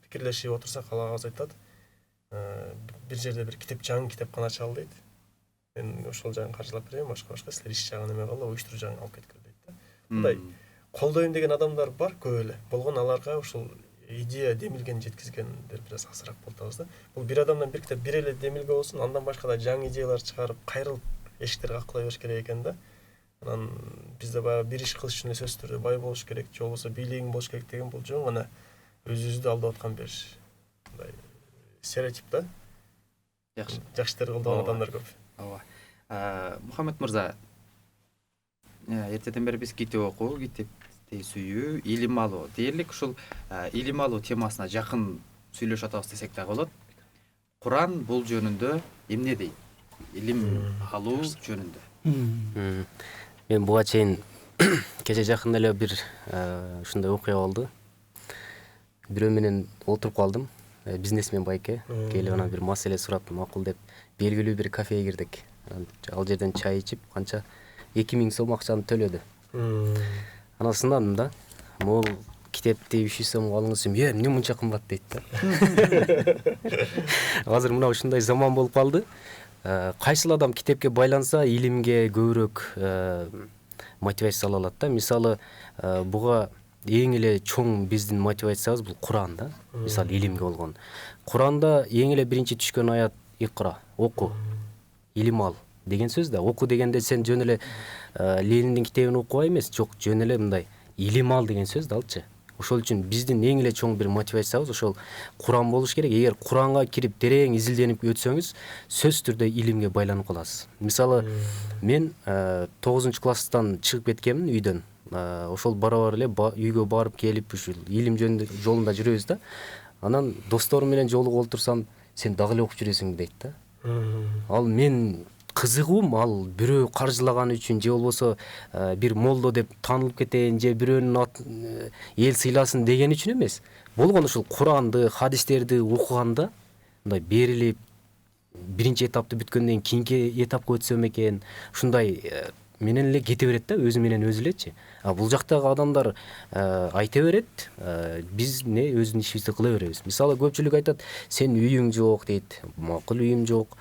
пикирлешип отурсак, ал агабыз айтат, бир жерде бир жаңы китепкана ачалы дейт. Мен ошол жагын каржылап берем, башка силер иш жагын эме кылып, уюштуруу жагын алып кеткиле дейт да. Мындай колдойм деген адамдар бар көп эле. Болгон аларга ушул идея демилген жеткизгендер бир аз азыраак болуп атабыз да. Бул бир адамдан бир китеп бир эле демилге болсун, андан башка да жаңы идеялар чыгарып, кайрылып эшиктерди каккылай бериш керек экен да. Анан бизде баягы бир иш кылыш үчүн сөзсүз түрдө бай болуш керек, же болбосо бийлигиң болуш керек деген бул жөн гана өзүбүздү алдап аткан бир мындай стереотип да. Жакшы. Жакшы иштерди кылдаган адамдар көп. Ооба. Мухаммед мырза, эртеден бери биз китеп окуу, китепти сүйүү, илим алуу дээрлик, ушул илим алуу темасына жакын сүйлөшүп атабыз десек да болот. Куран бул жөнүндө эмне дейт? Илим алуу жөнүндө. Мен буга чейин кече жакын эле бир ушундай окуя болду. Бирөө менен отуруп калдым. Бизнесмен байке. Келип анан бир маселе сурап, макул деп белгилүү бир кафеге кирдик. Ал жерден чай ичип, канча 2000 сом акчаны төлөдү. Анан сындадым да. Могул китепти 300 сомго алыңыз, эмне мынча кымбат дейт да. Азыр мына ушундай заман болуп калды. Кайсыл адам китепке байланса, илимге көбүрөөк мотивация ала алат да. Мисалы, буга эң эле чоң биздин мотивациябыз бул Куран да. Мисалы, илимге болгон. Куранда эң эле биринчи түшкөн аят икра, оку, илим ал деген сөз да. Оку дегенде сен жөн эле Лениндин китебин окубай эмес, жок, жөн эле мындай илим ал деген сөз да алчы. Ошол үчүн биздин эң эле чоң бир мотивациябыз ошол Куран болуш керек. Эгер Куранга кирип терең изилденип өтсөңүз, сөзсүз түрдө илимге байланып каласыз. Мисалы, мен 9 класстан чыгып кеткенмин үйдөн. Ошол бара эле үйгө барып келип ушул илим жолунда жүрөбүз да. Анан досторум менен жолугуп олтурсам, сен дагы эле окуп жүрөсүң дейт да. Ал мен кызыгуум ал бирөө каржылаган үчүн же болбосо бир молдо деп таанылып кетейин же бирөөнүн эл сыйласын деген үчүн эмес. Болгон ушул Куранды, хадистерди окуганда мындай берилип биринчи этапты бүткөндөн кийинки этапка өтсөм экен, ушундай менен эле кете берет да, өзү менен өзү элечи. Бул жактагы адамдар айта берет, биз эмне өзүнүн ишибизди кыла беребиз. Мисалы, көпчүлүк айтат, сенин үйүң жок дейт. Макул, үйүм жок.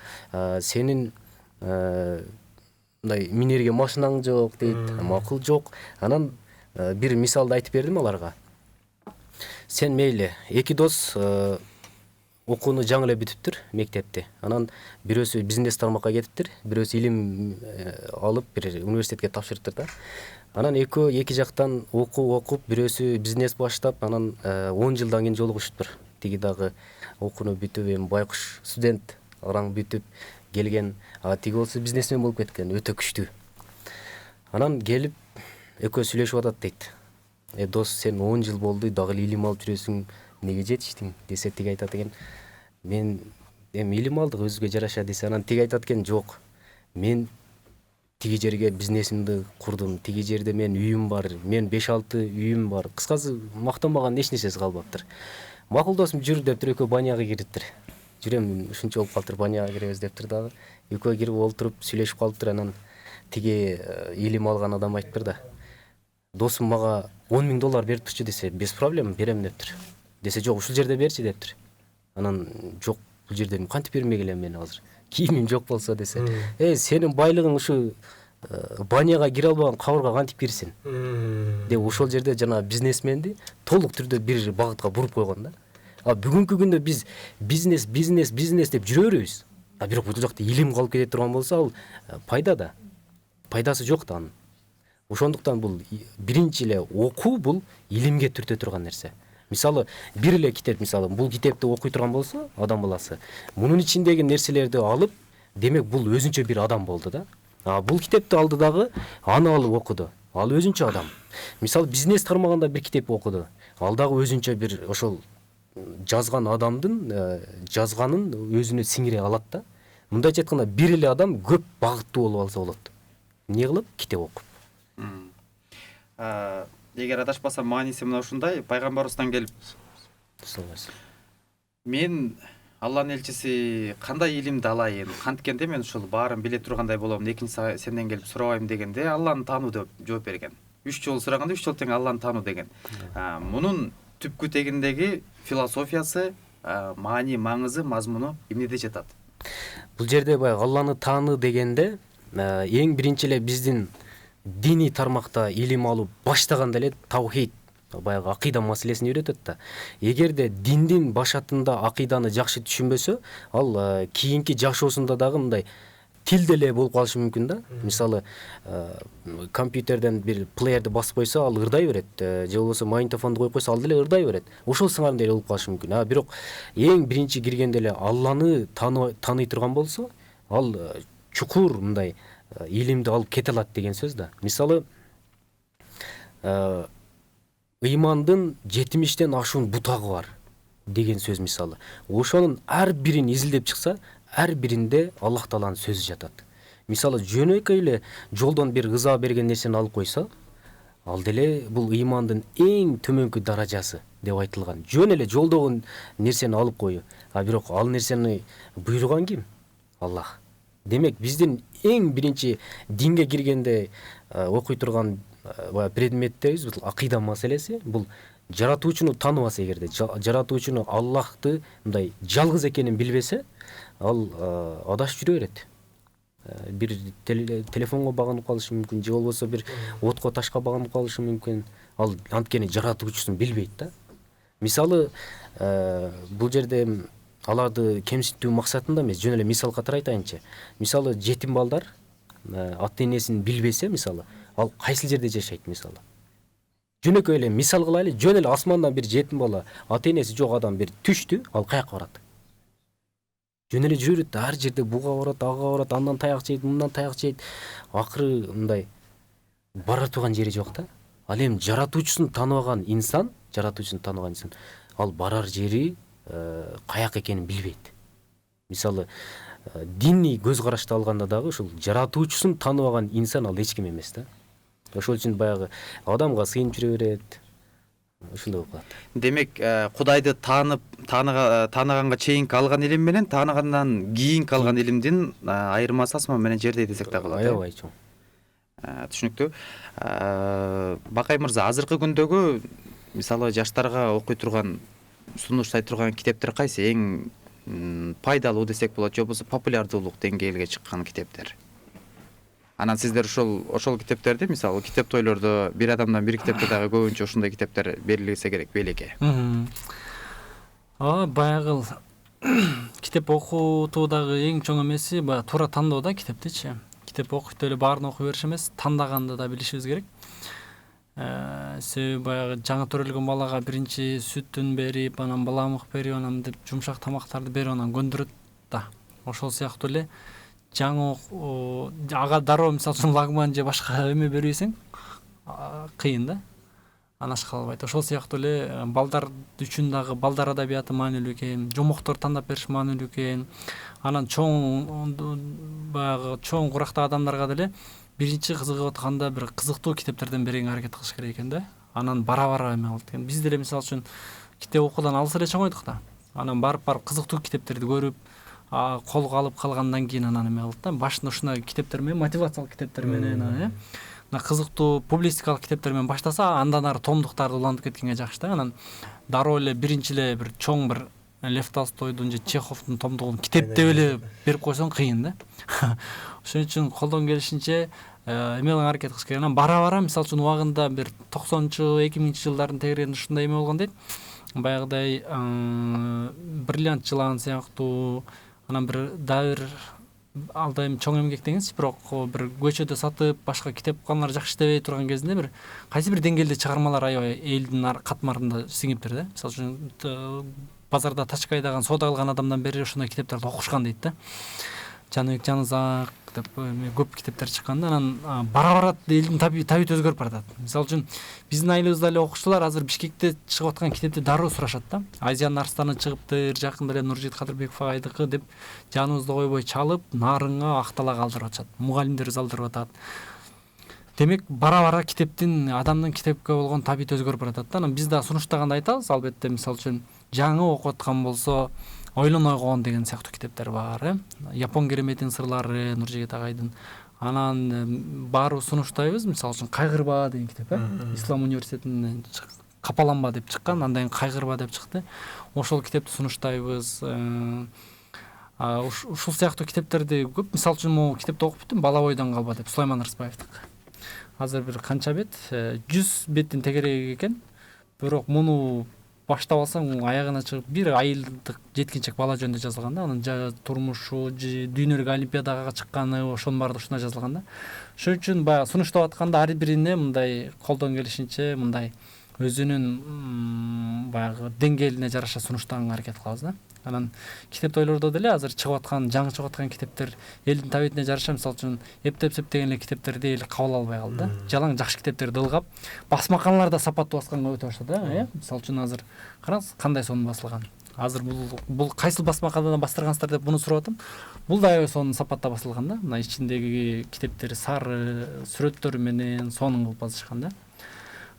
Сенин мындай минерге машинаң жок дейт. Макул, жок. Анан бир мисалды айтып бердим аларга. Сен мейли, эки дос окууну жаңы эле бүтүптүр мектепти. Анан бирөөсү бизнес тармакка кетиптир, бирөөсү илим алып бир университетке тапшырыптыр да. Анан эки жактан окуп, бирөөсү бизнес баштап, анан 10 жылдан кийин жолугушуптур. Тиги дагы окууну бүтүп, эми байкуш студент араң бүтүп келген, тиги болсо бизнесмен болуп кеткен, өтө күчтүү. Анан келип экөө сүйлөшүп атат дейт. Дос, сен 10 жыл болду, дагы илим алып жүрөсүң, неге жетиштиң десе, тиги айтат экен, мен эми илим алдык, өзүгө жараша десе. Анан тиги айтат экен, жок, мен тиги жерге бизнесимди курдум, тиги жерде мен үйүм бар, мен 5-6 үйүм бар. Кыскасы мактанбаган эч нерсеси калбаптыр. Макул досум, жүр дептир, экөө баняга кириптир. Жүрөм, ушунча болуп калыптыр, баняга киребиз дептир дагы. Экөө кирип олтуруп сүйлөшүп калыптыр. Анан тиги илим алган адам айтыптыр да, досум мага $10,000 берип турчу десе, без проблем берем дептир. Десе, жок, ушул жерде берчи дептир. Анан, жок, бул жерде кантип бермей келем мен азыр, кийимим жок болсо десе. Сенин байлыгың ушу баняга кире албаган кабырга кантип кирсин деп ошол жерде жана бизнесменди толук түрдө бир багытка буруп койгон да. Бүгүнкү күндө биз бизнес деп жүрө беребиз. Бирок бул жакта илим калып кете турган болсо, ал пайда да. Пайдасы жок да анын. Ошондуктан бул биринчи эле окуу бул илимге түртө турган нерсе. Мисалы, бир эле китеп, мисалы, бул китепти окуй турган болсо, адам баласы, мунун ичиндеги нерселерди алып, демек бул өзүнчө бир адам болду да. Бул китепти алды дагы, аны алып окуду. Ал өзүнчө адам. Мисалы, бизнес тармагында бир китеп окуду. Ал дагы өзүнчө бир ошол жазган адамдын жазганын өзүнө сиңире алат да. Мындайча айтканда, бир эле адам көп багыттуу болуп алса болот. Эмне кылып? Китеп окуп. Эгер адашпасам, мааниси мына ушундай, пайгамбарыбыздан келип, мен Алланын элчиси, кандай илимди алайын, канткенде мен ушул баарын биле тургандай болом, экинчи сенден келип сурабайм дегенде, Алланы таануу деп жооп берген. 3 жолу сураганда 3 жолу тең Алланы таануу деген. Мунун түпкү тегиндеги философиясы, маани, маңызы, мазмуну эмнеде жатат? Бул жерде баягы Алланы таануу дегенде, эң биринчи эле биздин диний тармакта илим алуу баштаганда эле таухид, баягы акыйда маселесин үйрөтөт да. Эгерде диндин башатында акыйданы жакшы түшүнбөсө, ал кийинки жашоосунда дагы мындай тил деле болуп калышы мүмкүн да. Мисалы, компьютерден бир плеерди басып койсо, ал ырдай берет, же болбосо магнитофонду коюп койсо, ал деле ырдай берет. Ошол сыңарындай болуп калышы мүмкүн. Бирок эң биринчи киргенде эле Алланы тааный турган болсо, ал чукур мындай илимди алып кете алат деген сөз да. Мисалы, ыймандын 70-тен ашуун бутагы бар деген сөз мисалы. Ошонун ар бирин изилдеп чыкса, ар биринде Аллах Тааланын сөзү жатат. Мисалы, жөнөкөй эле жолдон бир ыза берген нерсени алып койсо, ал деле бул ыймандын эң төмөнкү даражасы деп айтылган. Жөн эле жолдогу нерсени алып коюу. Бирок ал нерсени буйруган ким? Аллах. Демек, биздин эң биринчи динге киргенде окуй турган предметтерибиз бул акыйда маселеси. Бул жаратуучуну тааныбаса, эгерде жаратуучуну Аллахты мындай жалгыз экенин билбесе, ал адашып жүрө берет. Бир телефонго багынып калышы мүмкүн, же болбосо бир отко ташка багынып калышы мүмкүн. Ал анткени жаратуучусун билбейт да. Мисалы, бул жерде аларды кемсинтүү максатында эмес, жөн эле мисал катары айтайынчы. Мисалы, жетим балдар ата энесин билбесе, мисалы, ал кайсыл жерде жашайт мисалы? Жөнөкөй эле мисал кылайлы, жөн эле асмандан бир жетим бала, ата энеси жок адам бир түштү, ал каяка барат? Жөн эле жүрөт да, ар жерде буга барат, ага барат, андан таяк жейт, мындан таяк жейт. Акыры мындай бара турган жери жок да. Ал эми жаратуучусун тааныбаган инсан, ал барар жери каяк экенин билбейт. Мисалы, диний көз карашты алганда дагы ушул жаратуучусун тааныбаган инсан ал эч ким эмес да. Ошол үчүн баягы адамга сыйынып жүрө берет. Ушундай болуп калат. Демек, Кудайды тааныганга чейинки алган илим менен тааныгандан кийинки алган илимдин айырмасы асман менен жердей десек да болот. Аябай чоң. Түшүнүктүү. Бакай мырза, азыркы күндөгү мисалы жаштарга окуй турган, сунуштай турган китептер кайсы эң пайдалуу десек болот, же болбосо популярдуулук деңгээлге чыккан китептер? Анан сиздер ошол китептерди, мисалы китеп тойлордо бир адамдан бир китепте дагы көбүнчө ушундай китептер берилсе керек белеке. Баягы китеп окутуудагы эң чоң эмеси баягы туура тандоо да китептичи. Китеп окуйт эле баарын окуй бериш эмес, тандаганды да билишибиз керек. Себеби баягы жаңы төрөлгөн балага биринчи сүтүн берип, анан баламык берип, анан деп жумшак тамактарды берип, анан көндүрөт да. Ошол сыяктуу эле жаңы ага дароо мисалы үчүн лагман же башка эме бербесең кыйын да. Анаш калбайт. Ошол сыяктуу эле балдар үчүн дагы балдар адабияты маанилүү экен, жомоктор тандап бериш маанилүү экен. Анан баягы чоң курактагы адамдарга деле биринчи кызыгып атканда бир кызыктуу китептерден берүүгө аракет кылыш керек экен да. Анан бара эме болот экен. Биз деле мисалы үчүн китеп окуудан алыс эле чоңойдук да. Анан барып кызыктуу китептерди көрүп, колго алып калгандан кийин анан эме болот да. Башында ушундай китептер менен, мотивациялык китептер менен, кызыктуу публистикалык китептер менен баштаса, андан ары томдуктарды улантып кеткенге жакшы да. Анан дароо эле биринчи эле бир чоң бир Лев Толстойдун же Чеховдун томдугун китептеп эле берип койсоң кыйын да. Ошон үчүн колдон келишинче эмелерге аракет кылыш керек. Анан бара мисалы үчүн убагында бир 90-чы 2000-чи жылдардын тегерегинде ушундай эме болгон дейт. Баягыдай бриллиант жылан сыяктуу, анан бир алдайым чоң эмгек дегенсиз, бирок бир көчөдө сатып, башка китепканалар жакшы иштебей турган кезинде бир кайсы бир деңгээлде чыгармалар аябай элдин катмарында сиңиптир да. Мисалы үчүн базарда тачка айдаган, соода кылган адамдан бери ушундай китептерди окушкан дейт да. Жаныбек Жанызак деп көп китептер чыккан да. Анан бара элдин табиити өзгөрүп баратат. Мисалы үчүн биздин айылыбызда эле окуучулар азыр Бишкекте чыгып аткан китепти дароо сурашат да. Азиянын арстаны чыгыптыр, жакында эле Нуржит Кадырбеков агайдыкы деп жаныбызда койбой чалып, нарыңга Акталга алдырып атышат. Мугалимдер алдырып атат. Демек бара китептин, адамдын китепке болгон табиити өзгөрүп баратат да. Анан биз да сунуштаганда айтабыз, албетте мисалы үчүн жаңы окуп аткан болсо ойлоной койгон деген сыяктуу китептер бар, Япон кереметинин сырлары, Нуржигит агайдын. Анан баарыбыз сунуштайбыз, мисалы үчүн Кайгырба деген китеп, Ислам университетинен капаланба деп чыккан, андан кийин Кайгырба деп чыкты. Ошол китепти сунуштайбыз. Ушул сыяктуу китептерди көп, мисалы үчүн могу китепти окуп бүттүм, Бала бойдон калба деп Сулайман Рыспаевдики. Азыр бир канча бет, 100 беттин тегереги экен. Бирок муну баштап алсаң аягына чыгып бир айылдык жеткинчек бала жөнүндө жазылган да. Анын турмушу, дүйнөлүк олимпиадага чыкканы, ошонун баары ушуна жазылган да. Ошон үчүн баягы сунуштап атканда ар бирине мындай колдон келишинче мындай өзүнүн баягы деңгээлине жараша сунуштаганга аракет кылабыз да. Анан китеп тойлордо деле азыр чыгып аткан, жаңы чыгып аткан китептер элдин табиитине жараша, мисалы үчүн эптеп септеген эле китептерди эл кабыл албай калды да. Жалаң жакшы китептерди ылгап, басмаканалар да сапаттуу басканга өтө баштады, Мисалы үчүн азыр караңыз кандай сонун басылган. Азыр бул кайсыл басмаканадан бастыргансыздар деп муну сурап атам. Бул да аябай сонун сапатта басылган да. Мына ичиндеги китептер сары, сүрөттөрү менен сонун кылып басышкан да.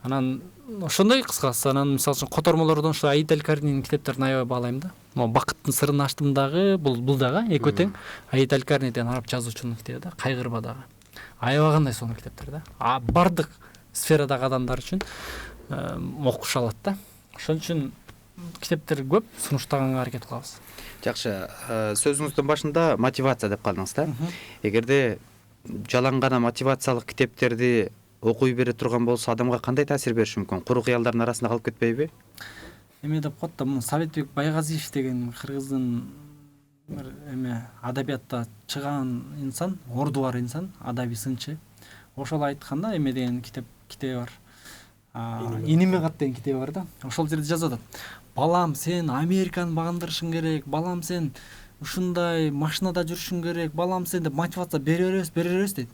Анан ошондой кыскасы. Анан мисалы үчүн котормолордон ушу Аид Аль-Карнинин китептерин аябай баалайм да. Могу Бакыттын сырын аштым дагы, бул дагы экөө тең. Аид Аль-Карни деген араб жазуучунун китеби да, Кайгырба дагы. Аябай кандай сонун китептер да. Бардык сферадагы адамдар үчүн окуша алат да. Ошон үчүн китептер көп, сунуштаганга аракет кылабыз. Жакшы, сөзүңүздүн башында мотивация деп калдыңыз да. Эгерде жалаң гана мотивациялык китептерди окуй бере турган болсо адамга кандай таасир бериши мүмкүн? Куру кыялдардын арасында калып кетпейби? Эме деп коет да, муну Советбек Байгазиев деген кыргыздын бир адабиятта чыган инсан, орду бар инсан, адабий сынчы. Ошол айтканда эме деген китеби бар. иниме кат деген китеби бар да. Ошол жерде жазып атат. Балам, сен Американы багындырышың керек. Балам, сен ушундай машинада жүрүшүң керек. Балам, сен деп мотивация беребиз дейт.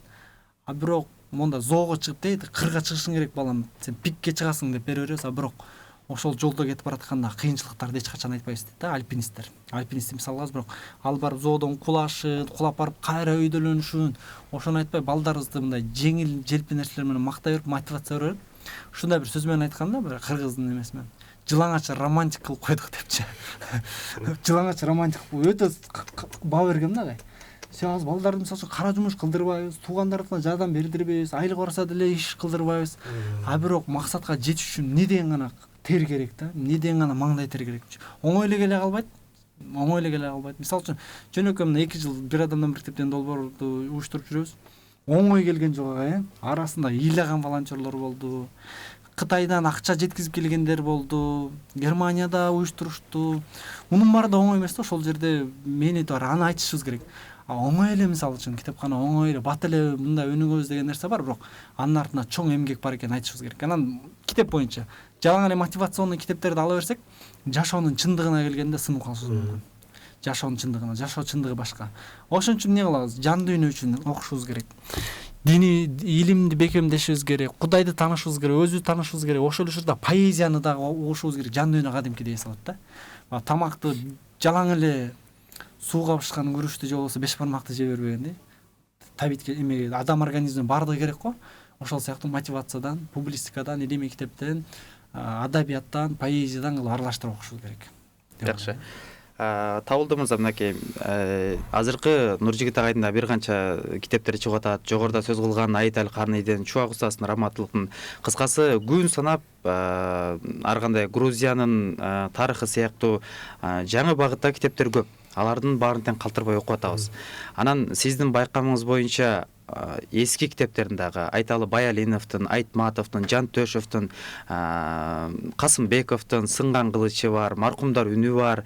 А бирок монда зоого чыгып дейт, кырга чыгышың керек балам, сен пикке чыгасың деп беребиз. А бирок ошол жолдо кетип баратканда кыйынчылыктарды эч качан айтпайбыз дейт да альпинисттер. Альпинистти мисал алабыз, бирок ал барып зоодон кулашын, кулап барып кайра өйдөлөнүшүн, ошону айтпай балдарыбызды мындай жеңил желпи нерселер менен мактай берип, мотивация берип, ушундай бир сөз менен айтканда, бир кыргыздын эмеси менен жылаңач романтик кылып койдук депчи. Жылаңач романтик өтө баа берген да. Сиз балдарды мисалы кара жумуш кылдырбайбыз, туугандарына жардам бердирбейбиз, айлык барса деле иш кылдырбайбыз. А бирок максатка жетиш үчүн эмне деген гана тер керек да, эмне деген гана маңдай тер керек. Оңой эле келе калбайт. Мисалы үчүн жөнөкөй мына 2 жыл бир адамдан бир типтен долбоорду уюштуруп жүрөбүз. Оңой келген жок, арасында ыйлаган волонтерлор болду. Кытайдан акча жеткизип келгендер болду. Германияда уюштурушту. Мунун баары да оңой эмес да, ошол жерде мени бар, аны айтышыбыз керек. Оңой эле мисалы үчүн китепкана оңой эле бат эле мындай өнүгөбүз деген нерсе бар, бирок анын артында чоң эмгек бар экенин айтышыбыз керек. Анан китеп боюнча жалаң эле мотивационный китептерди ала берсек, жашоонун чындыгына келгенде сынып калышыбыз мүмкүн. Жашоонун чындыгына, жашоо чындыгы башка. Ошон үчүн эмне кылабыз? Жан дүйнө үчүн окушубуз керек. Дини илимди бекемдешибиз керек, Кудайды таанышыбыз керек, өзүбүздү таанышыбыз керек. Ошол учурда поэзияны дагы окушубуз керек. Жан дүйнө кадимкидей эс алат да. Тамакты жалаң эле сууга бышкан күрүчтү же болбосо 5 бармакты жей бербегендей. Табитке эмеге адам организмине баардыгы керек го. Ошол сыяктуу мотивациядан, публистикадан, илимий китептен, адабияттан, поэзиядан аралаштырып окушубуз керек. Жакшы. Табылды мырза, мынакей азыркы Нуржигит агайдын да бир канча китептери чыгып атат. Жогоруда сөз кылган Айтал Карнейден, Чубак Устасын Раматылыктын, кыскасы күн санап ар кандай Грузиянын тарыхы сыяктуу жаңы багытта китептер көп. Алардын баарын тең калтырбай окуп атабыз. Анан сиздин байкамыңыз боюнча эски китептерин дагы Айталы Баялиновдун, Айтматовдун, Жантөшевдун, Касымбековдун Сынган кылычы бар, Маркумдар үнү бар,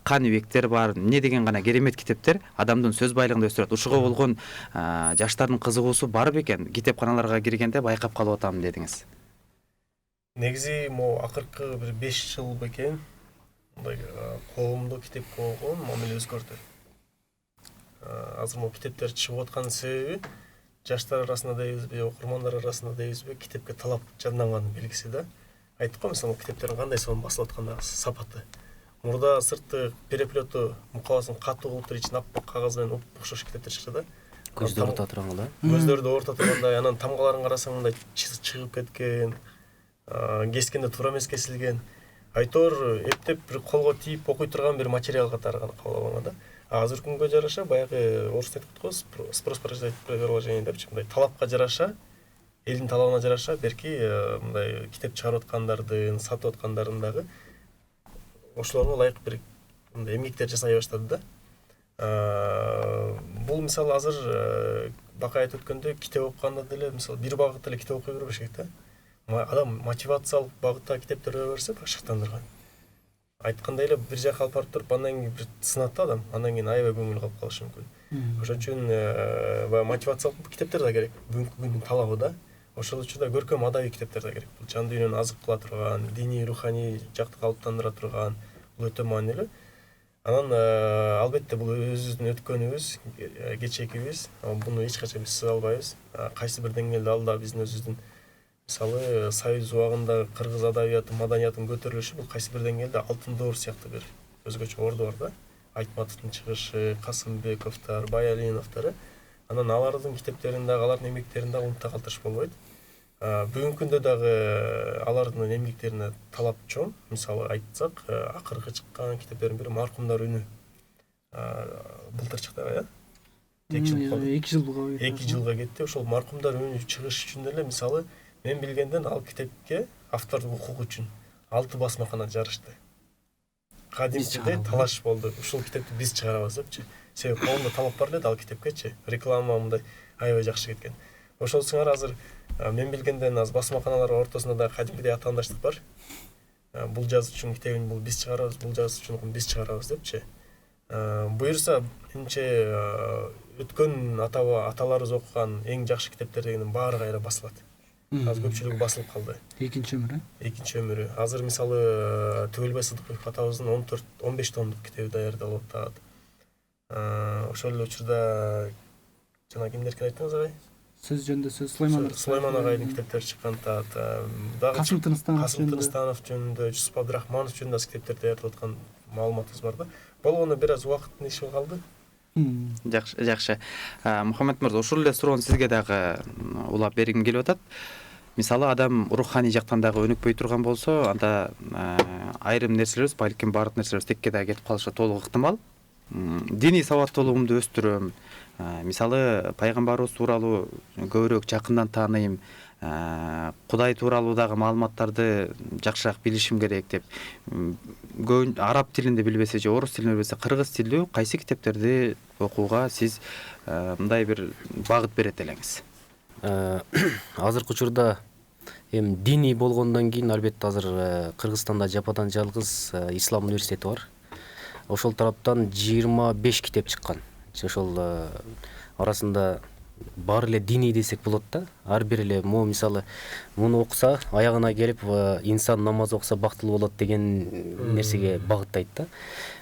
Каныбектер бар. Эмне деген гана керемет китептер адамдын сөз байлыгын өстүрөт. Ушуга болгон жаштардын кызыгуусу бар бекен? Китепканаларга киргенде байкап калып атам дедиңиз. Негизи могу акыркы бир 5 жыл бекен мындай коомдо китепке болгон мамиле өзгөрдү. Азыр могу китептер чыгып атканын себеби жаштар арасында дейбизби, окурмандар арасында дейбизби, китепке талап жанданганын белгиси да. Айттык го, мисалы китептердин кандай сонун басылып аткандагы сапаты. Мурда сырты переплету мукабасын катуу кылып туруп ичине аппак кагаз менен окшош китептер чыкты да. Көздөрү орто турган да. Көздөрдү орто тургандай, анан тамгаларын карасаң мындай чыгып кеткен, кескенде туура эмес кесилген. Айтор эптеп бир колго тийип окуй турган бир материал катары гана кабыл алынган да. Азыр күнгө жараша баягы орусча айтып го, спрос предложение депчи, мындай талапка жараша, элдин талабына жараша берки мындай китеп чыгарып аткандардын, сатып аткандардын дагы ошолорго ылайык бир мындай эмгектер жасай баштады да. Бул мисалы азыр бакай айтып өткөндөй китеп окуганда деле мисалы бир багытта эле китеп окуй бербеш керек да. Адам мотивациялык багытта китептер окуй берсе шыктандырган. Айткандай эле бир жака алып барып туруп андан кийин бир сынат да адам, андан кийин аябай көңүл калып калышы мүмкүн. Ошон үчүн баягы мотивациялык китептер да керек, бүгүнкү күндүн талабы да. Ошол учурда көркөм адабий китептер да керек. Бул жан дүйнөнү азык кыла турган, диний, руханий жакты калыптандыра турган, бул өтө маанилүү. Анан албетте бул өзүбүздүн өткөнүбүз, кечекибиз, буну эч качан биз сыга албайбыз. Кайсы бир деңгээлде ал да биздин өзүбүздүн мисалы Союз убагында кыргыз адабияты, маданиятынын көтөрүлүшү бул кайсы бир деңгээлде алтын доор сыяктуу бир өзгөчө орду бар да. Айтматовдун чыгышы, Касымбековдор, Баялиновдор. Анан алардын китептерин дагы, алардын эмгектерин дагы унутпай калтырыш болбойт. Бүгүнкү күндө дагы алардын эмгектерине талап чоң. Мисалы айтсак, акыркы чыккан китептердин бири Маркумдар үнү. Былтыр чыкты, 2 жылга кетти. Ошол Маркумдар үнү чыгыш үчүн эле мисалы мен билгенден ал китепке автордук укук үчүн 6 басмакана жарышты. Кадимкидей талаш болду. Ушул китепти биз чыгарабыз депчи. Себеби коомдо талап бар эле ал китепкечи. Реклама мындай аябай жакшы кеткен. Ошол сыңар азыр мен билгенден аз басмаканалар ортосунда да кадимкидей атаандаштык бар. Бул жазуучунун китебин бул биз чыгарабыз, бул жазуучунун биз чыгарабыз депчи. Буюрса, менимче өткөн аталарыбыз окуган эң жакшы китептер дегендин баары кайра басылат. азыр көпчүлүгү басылып калды. Экинчи өмүр. Экинчи өмүрү. Азыр мисалы Түгөлбай Сыдыкбаев атабыздын 15 томдук китеби даярдалып атат. Ошол эле учурда жана кимдердикин айттыңыз агай? Сөз жөнүндө сөз Сулайман агайдын китептери чыккан атат. Дагы Касым Тыныстанов жөнүндө, Жусуп Абдрахманов жөнүндө китептер даярдап аткан маалыматыбыз бар да. Болгону бир аз убакыттын иши калды. Жакшы. Мухаммед мырза, ушул эле суроону сизге дагы улап бергим келип атат. Мисалы адам руханий жактан дагы өнүкпөй турган болсо, анда айрым нерселерибиз, балким баардык нерселерибиз текке дагы кетип калышы толук ыктымал. Диний сабаттуулугумду өстүрөм. Мисалы пайгамбарыбыз тууралуу көбүрөөк жакындан тааныйм. Кудай тууралуу дагы маалыматтарды жакшыраак билишим керек деп. Араб тилинде билбесе же орус тилинде билбесе, кыргыз тилдүү кайсы китептерди окууга сиз мындай бир багыт берет элеңиз? Азыркы учурда эми диний болгондон кийин албетте азыр Кыргызстанда жападан жалгыз Ислам университети бар. Ошол тараптан 25 китеп чыккан. Ошол арасында баары эле диний десек болот да. Ар бир эле мисалы муну окуса аягына келип инсан намаз окуса бактылуу болот деген нерсеге багыттайт да.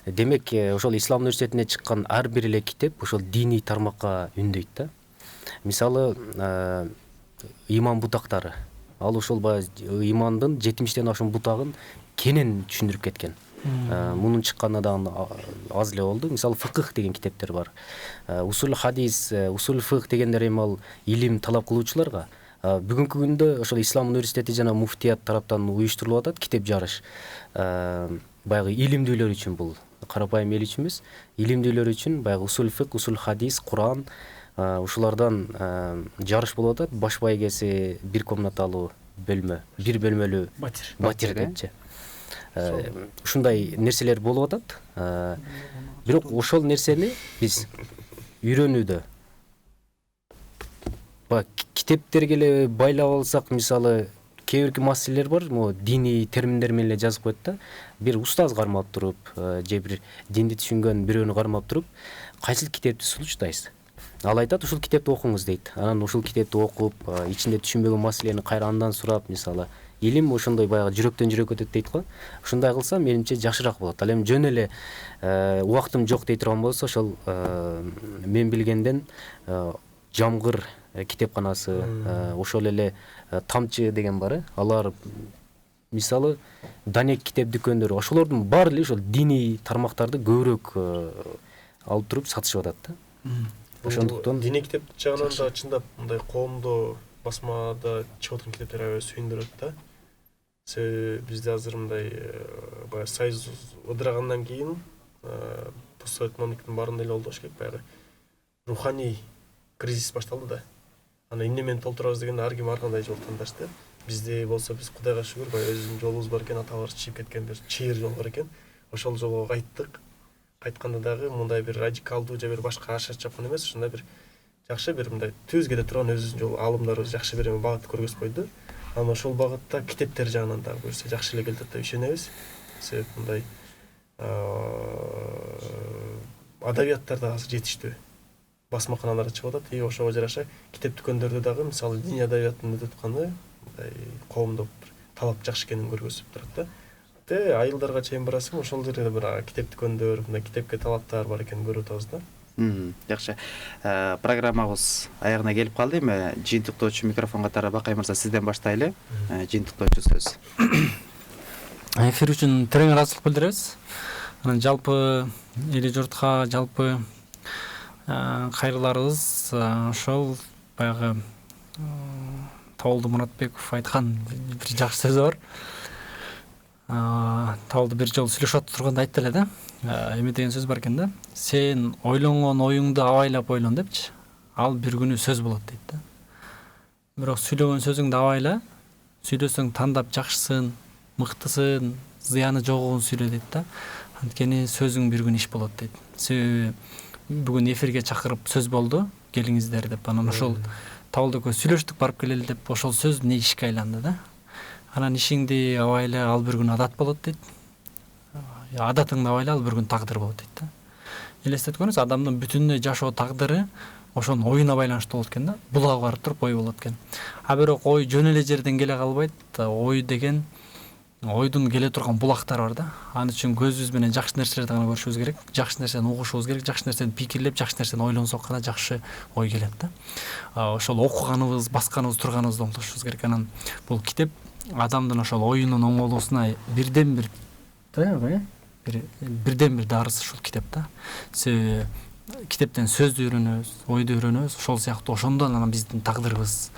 Демек ошол Ислам университетине чыккан ар бир эле китеп ошол диний тармакка үндөйт да. Мисалы иман бутактары. Ал ошол имандын 70тен ашуун бутагын кенен түшүндүрүп кеткен. Мунун чыкканына да аз эле болду. Мисалы фыкых деген китептер бар. Усул хадис, усул фыкх дегендер эми ал илим талап кылуучуларга. Бүгүнкү күндө ошол Ислам университети жана муфтият тараптан уюштурулуп атат китеп жарыш. Баягы илимдүүлөр үчүн бул карапайым эл үчүн эмес, илимдүүлөр үчүн баягы усул фыкх, усул хадис, Куран ушулардан жарыш болуп атат. Баш байгеси бир комнаталуу бөлмө, бир бөлмөлүү батир депчи. Ушундай нерселер болуп атат. Бирок ошол нерсени биз үйрөнүүдө китептерге эле байлап алсак, мисалы кээ бирки маселелер бар, диний терминдер менен эле жазып коет да. Бир устаз кармап туруп, же бир динди түшүнгөн бирөөнү кармап туруп, кайсыл китепти сунуштайсыз? Ал айтат, ушул китепти окуңуз дейт. Анан ушул китепти окуп, ичинде түшүнбөгөн маселени кайра андан сурап, мисалы илим ошондой баягы жүрөктөн жүрөккө өтөт дейт го. Ушундай кылса, менимче жакшыраак болот. Ал эми жөн эле убактым жок дей турган болсо, ошол мен билгенден Жамгыр китепканасы, ошол эле Тамчы деген бар. Алар мисалы Данек китеп дүкөндөрү, ошолордун баары эле ошол диний тармактарды көбүрөөк алып туруп сатышып атат да. Ошондуктан диний китеп жагынан да чындап мындай коомдо басмада чыгып аткан китептер аябай сүйүндүрөт да. Бизде азыр мындай баягы союз ыдырагандан кийин постсовет мамлекеттин баарында эле болду болуш керек, баягы руханий кризис башталды да. Аны эмне менен толтурабыз дегенде ар ким ар кандай жол тандашты. Бизде болсо биз Кудайга шүгүр, баягы өзүбүздүн жолубуз бар экен, аталарыбыз чыгып кеткен бир чыйыр жол бар экен. Ошол жолго кайттык. Кайтканда дагы мындай бир радикалдуу же бир башка ашат чапкан эмес, ушундай бир жакшы бир мындай түз кете турган өзүбүздүн жол алымдарыбыз жакшы бир багыт көргөзүп койду. Аны ошол багытта китептер жагынан дагы көрсө жакшы эле келет деп ишенебиз. Себеп мындай адабияттар да азыр жетиштүү басмаканаларда чыгып атат. Ошого жараша китеп дүкөндөрдө дагы мисалы диний адабияттын өтүп атканы мындай коомдо талап жакшы экенин көргөзүп турат да. Айылдарга чейин барасың, ошол жерде бир китеп дүкөндөр, мындай китепке талаптар бар экенин көрүп атабыз да. Жакшы. Программабыз аягына келип калды. Эми жыйынтыктоочу микрофон катары Бакай мырза сизден баштайлы. Жыйынтыктоочу сөз. Эфир үчүн терең ыраазычылык билдиребиз. Анан жалпы эли журтка жалпы кайрыларыбыз ошол баягы Табылды Муратбеков айткан бир жакшы сөзү бар. Табылды бир жолу сүйлөшүп турганда айтты эле да. Эме деген сөз бар экен да. Сен ойлонгон оюңду абайлап ойлон депчи. Ал бир күнү сөз болот дейт да. Бирок сүйлөгөн сөзүңдү абайла. Сүйлөсөң тандап жакшысын, мыктысын, зыяны жогун сүйлө дейт да. Анткени сөзүң бир күн иш болот дейт. Себеби бүгүн эфирге чакырып сөз болду, келиңиздер деп. Анан ошол Табылды экөөбүз сүйлөштүк, барып келели деп, ошол сөз эмне ишке айланды да. Анан ишиңди абайла, ал бир күн адат болот дейт. Адатыңды абайла, ал бир күн тагдыр болот дейт да. элестеткөнүз адамдын бүтүндөй жашоо тагдыры ошонун оюна байланыштуу болот экен да. Булагы барып туруп ой болот экен. А бирок ой жөн эле жерден келе калбайт. Ой деген ойдун келе турган булактары бар да. Ал үчүн көзүбүз менен жакшы нерселерди гана көрүшүбүз керек, жакшы нерсени угушубуз керек, жакшы нерсени пикирлеп, жакшы нерсени ойлонсок гана жакшы ой келет да. Ошол окуганыбыз, басканыбыз, турганыбызды оңтошубуз керек. Анан бул китеп адамдын ошол оюнун оңолуусуна бирден бир дарысы ушул китеп да. Себеби китептен сөздү үйрөнөбүз, ойду үйрөнөбүз, ошол сыяктуу ошондон анан биздин тагдырыбыз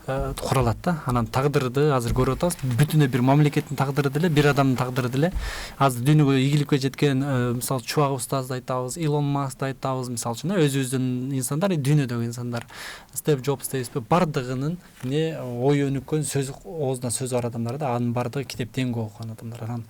куралат да. Анан тагдырды азыр көрүп атабыз. Бүтүндөй бир мамлекеттин тагдыры деле, бир адамдын тагдыры деле. Азыр дүйнөгө ийгиликке жеткен, мисалы Чубак устазды айтабыз, Илон Маскты айтабыз, мисалы үчүн өзүбүздүн инсандар, дүйнөдөгү инсандар, Стив Джобс дейбизби, бардыгынын ой өнүккөн, сөз оозуна сөзү бар адамдар да, анын бардыгы китептен окуган адамдар. Анан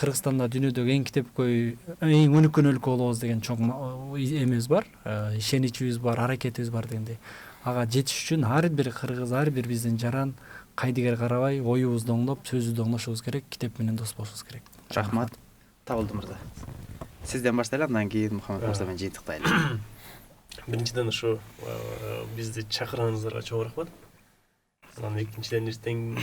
Кыргызстанда дүйнөдөгү эң китепкөй, эң өнүккөн өлкө болобуз деген чоң эмебиз бар, ишеничибиз бар, аракетибиз бар дегендей. Ага жетиш үчүн ар бир кыргыз, ар бир биздин жаран кайдыгер карабай оюбузду оңдоп, сөзүбүздү оңдошубуз керек, китеп менен дос болушубуз керек. Рахмат. Табылды мырза. Сизден баштайлы, андан кийин Мухаммед мырза менен жыйынтыктайлы. Биринчиден ушу бизди чакырганыңыздарга чоң рахмат. Анан экинчиден эртең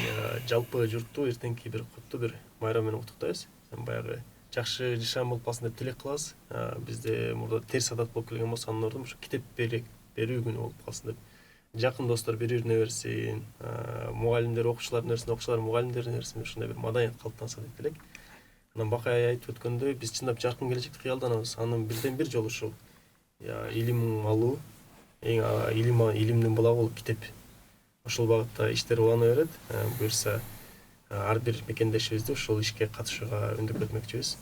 жалпы журтту эртеңки бир куттуу бир майрам менен куттуктайбыз. Баягы жакшы жашам болуп калсын деп тилек кылабыз. Бизде мурда терс адат болуп келген болсо анын ордуна ушу китеп берүү күнү болуп калсын деп. Жакын достор бири-бирине берсин, мугалимдер окуучулардын берсин, окуучулар мугалимдерине берсин, ушундай бир маданият калыптанса деп элек. Анан Бакай айтып өткөндөй, биз чындап жаркын келечекти кыялданабыз. Анын бирден бир жолу ушул илим алуу, илимдин булагы бул китеп. Ушул багытта иштер улана берет. Буюрса ар бир мекендешибизди ушул ишке катышууга үндөп өтмөкчүбүз.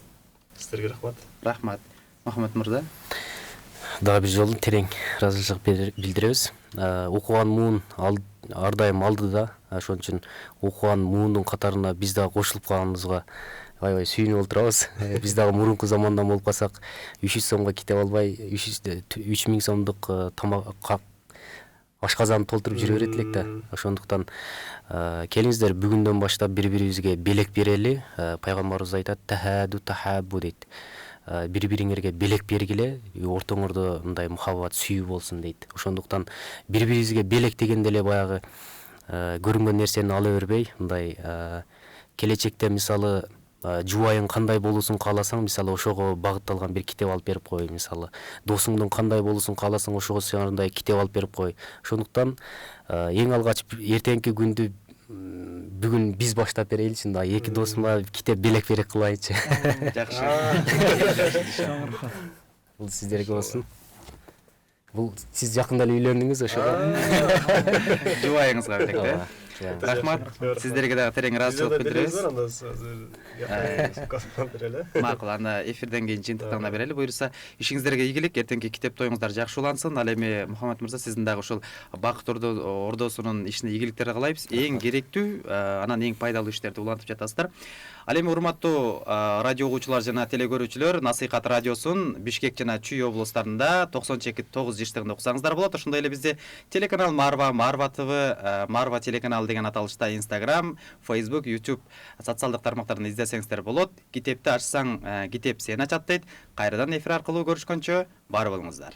Сиздерге рахмат. Рахмат. Мухаммед мырза. Дагы бир жолу терең ыраазычылык билдиребиз. Окуган муун ар дайым алдыда. Ошон үчүн окуган муундун катарына биз дагы кошулуп калганыбызга аябай сүйүнүп отурабыз. Биз дагы мурунку замандан болуп калсак 300 сомго китеп албай, 3000 сомдук ашказанды толтуруп жүрө берет элек да. Ошондуктан келиңиздер бүгүндөн баштап бири-бирибизге белек берели. Пайгамбарыбыз айтат: "Тахаду тахаббу" дейт. Бири-бириңерге белек бергиле, ортоңордо мындай мухаббат, сүйүү болсун дейт. Ошондуктан бири-бирибизге белек дегенде эле баягы көрүнгөн нерсени ала бербей, мындай келечекте мисалы жубайың кандай болуусун кааласаң, мисалы ошого багытталган бир китеп алып берип кой, мисалы досуңдун кандай болуусун кааласаң, ошого сыярландай китеп алып берип кой. Ошондуктан эң алгач эртеңки күндү бүгүн биз баштап берейинчи, мындай эки досума китеп белек берек кылайынчы. Жакшы. Бул сиздерге болсун. Бул сиз жакында эле үйлөндүңүз ошого. Жубайыңызга белек да. Рахмат. Сиздерге дагы терең ыраазычылык билдиребиз. Макул, анда эфирден кийин жыйынтыктарына берели. Буюрса, ишиңиздерге ийгилик, эртеңки китеп тоюңуздар жакшы улансын. Ал эми Мухаммед мырза, сиздин дагы ушул Бакыт Ордосунун ишине ийгиликтер каалайбыз. Эң керектүү, анан эң пайдалуу иштерди улантып жатасыздар. Ал эми урматтуу радио угуучулар жана телекөрүүчүлөр, Насыйкат радиосун Бишкек жана Чүй облустарында 92.9 жиштигинде уксаңыздар болот. Ошондой эле бизде телеканал Марва, Марва ТВ, Марва телеканал деген аталышта Instagram, Facebook, YouTube социалдык тармактардан издесеңиздер болот. Китепти ачсаң, китеп сени ачат дейт. Кайрадан эфир аркылуу көрүшкөнчө бар болуңуздар.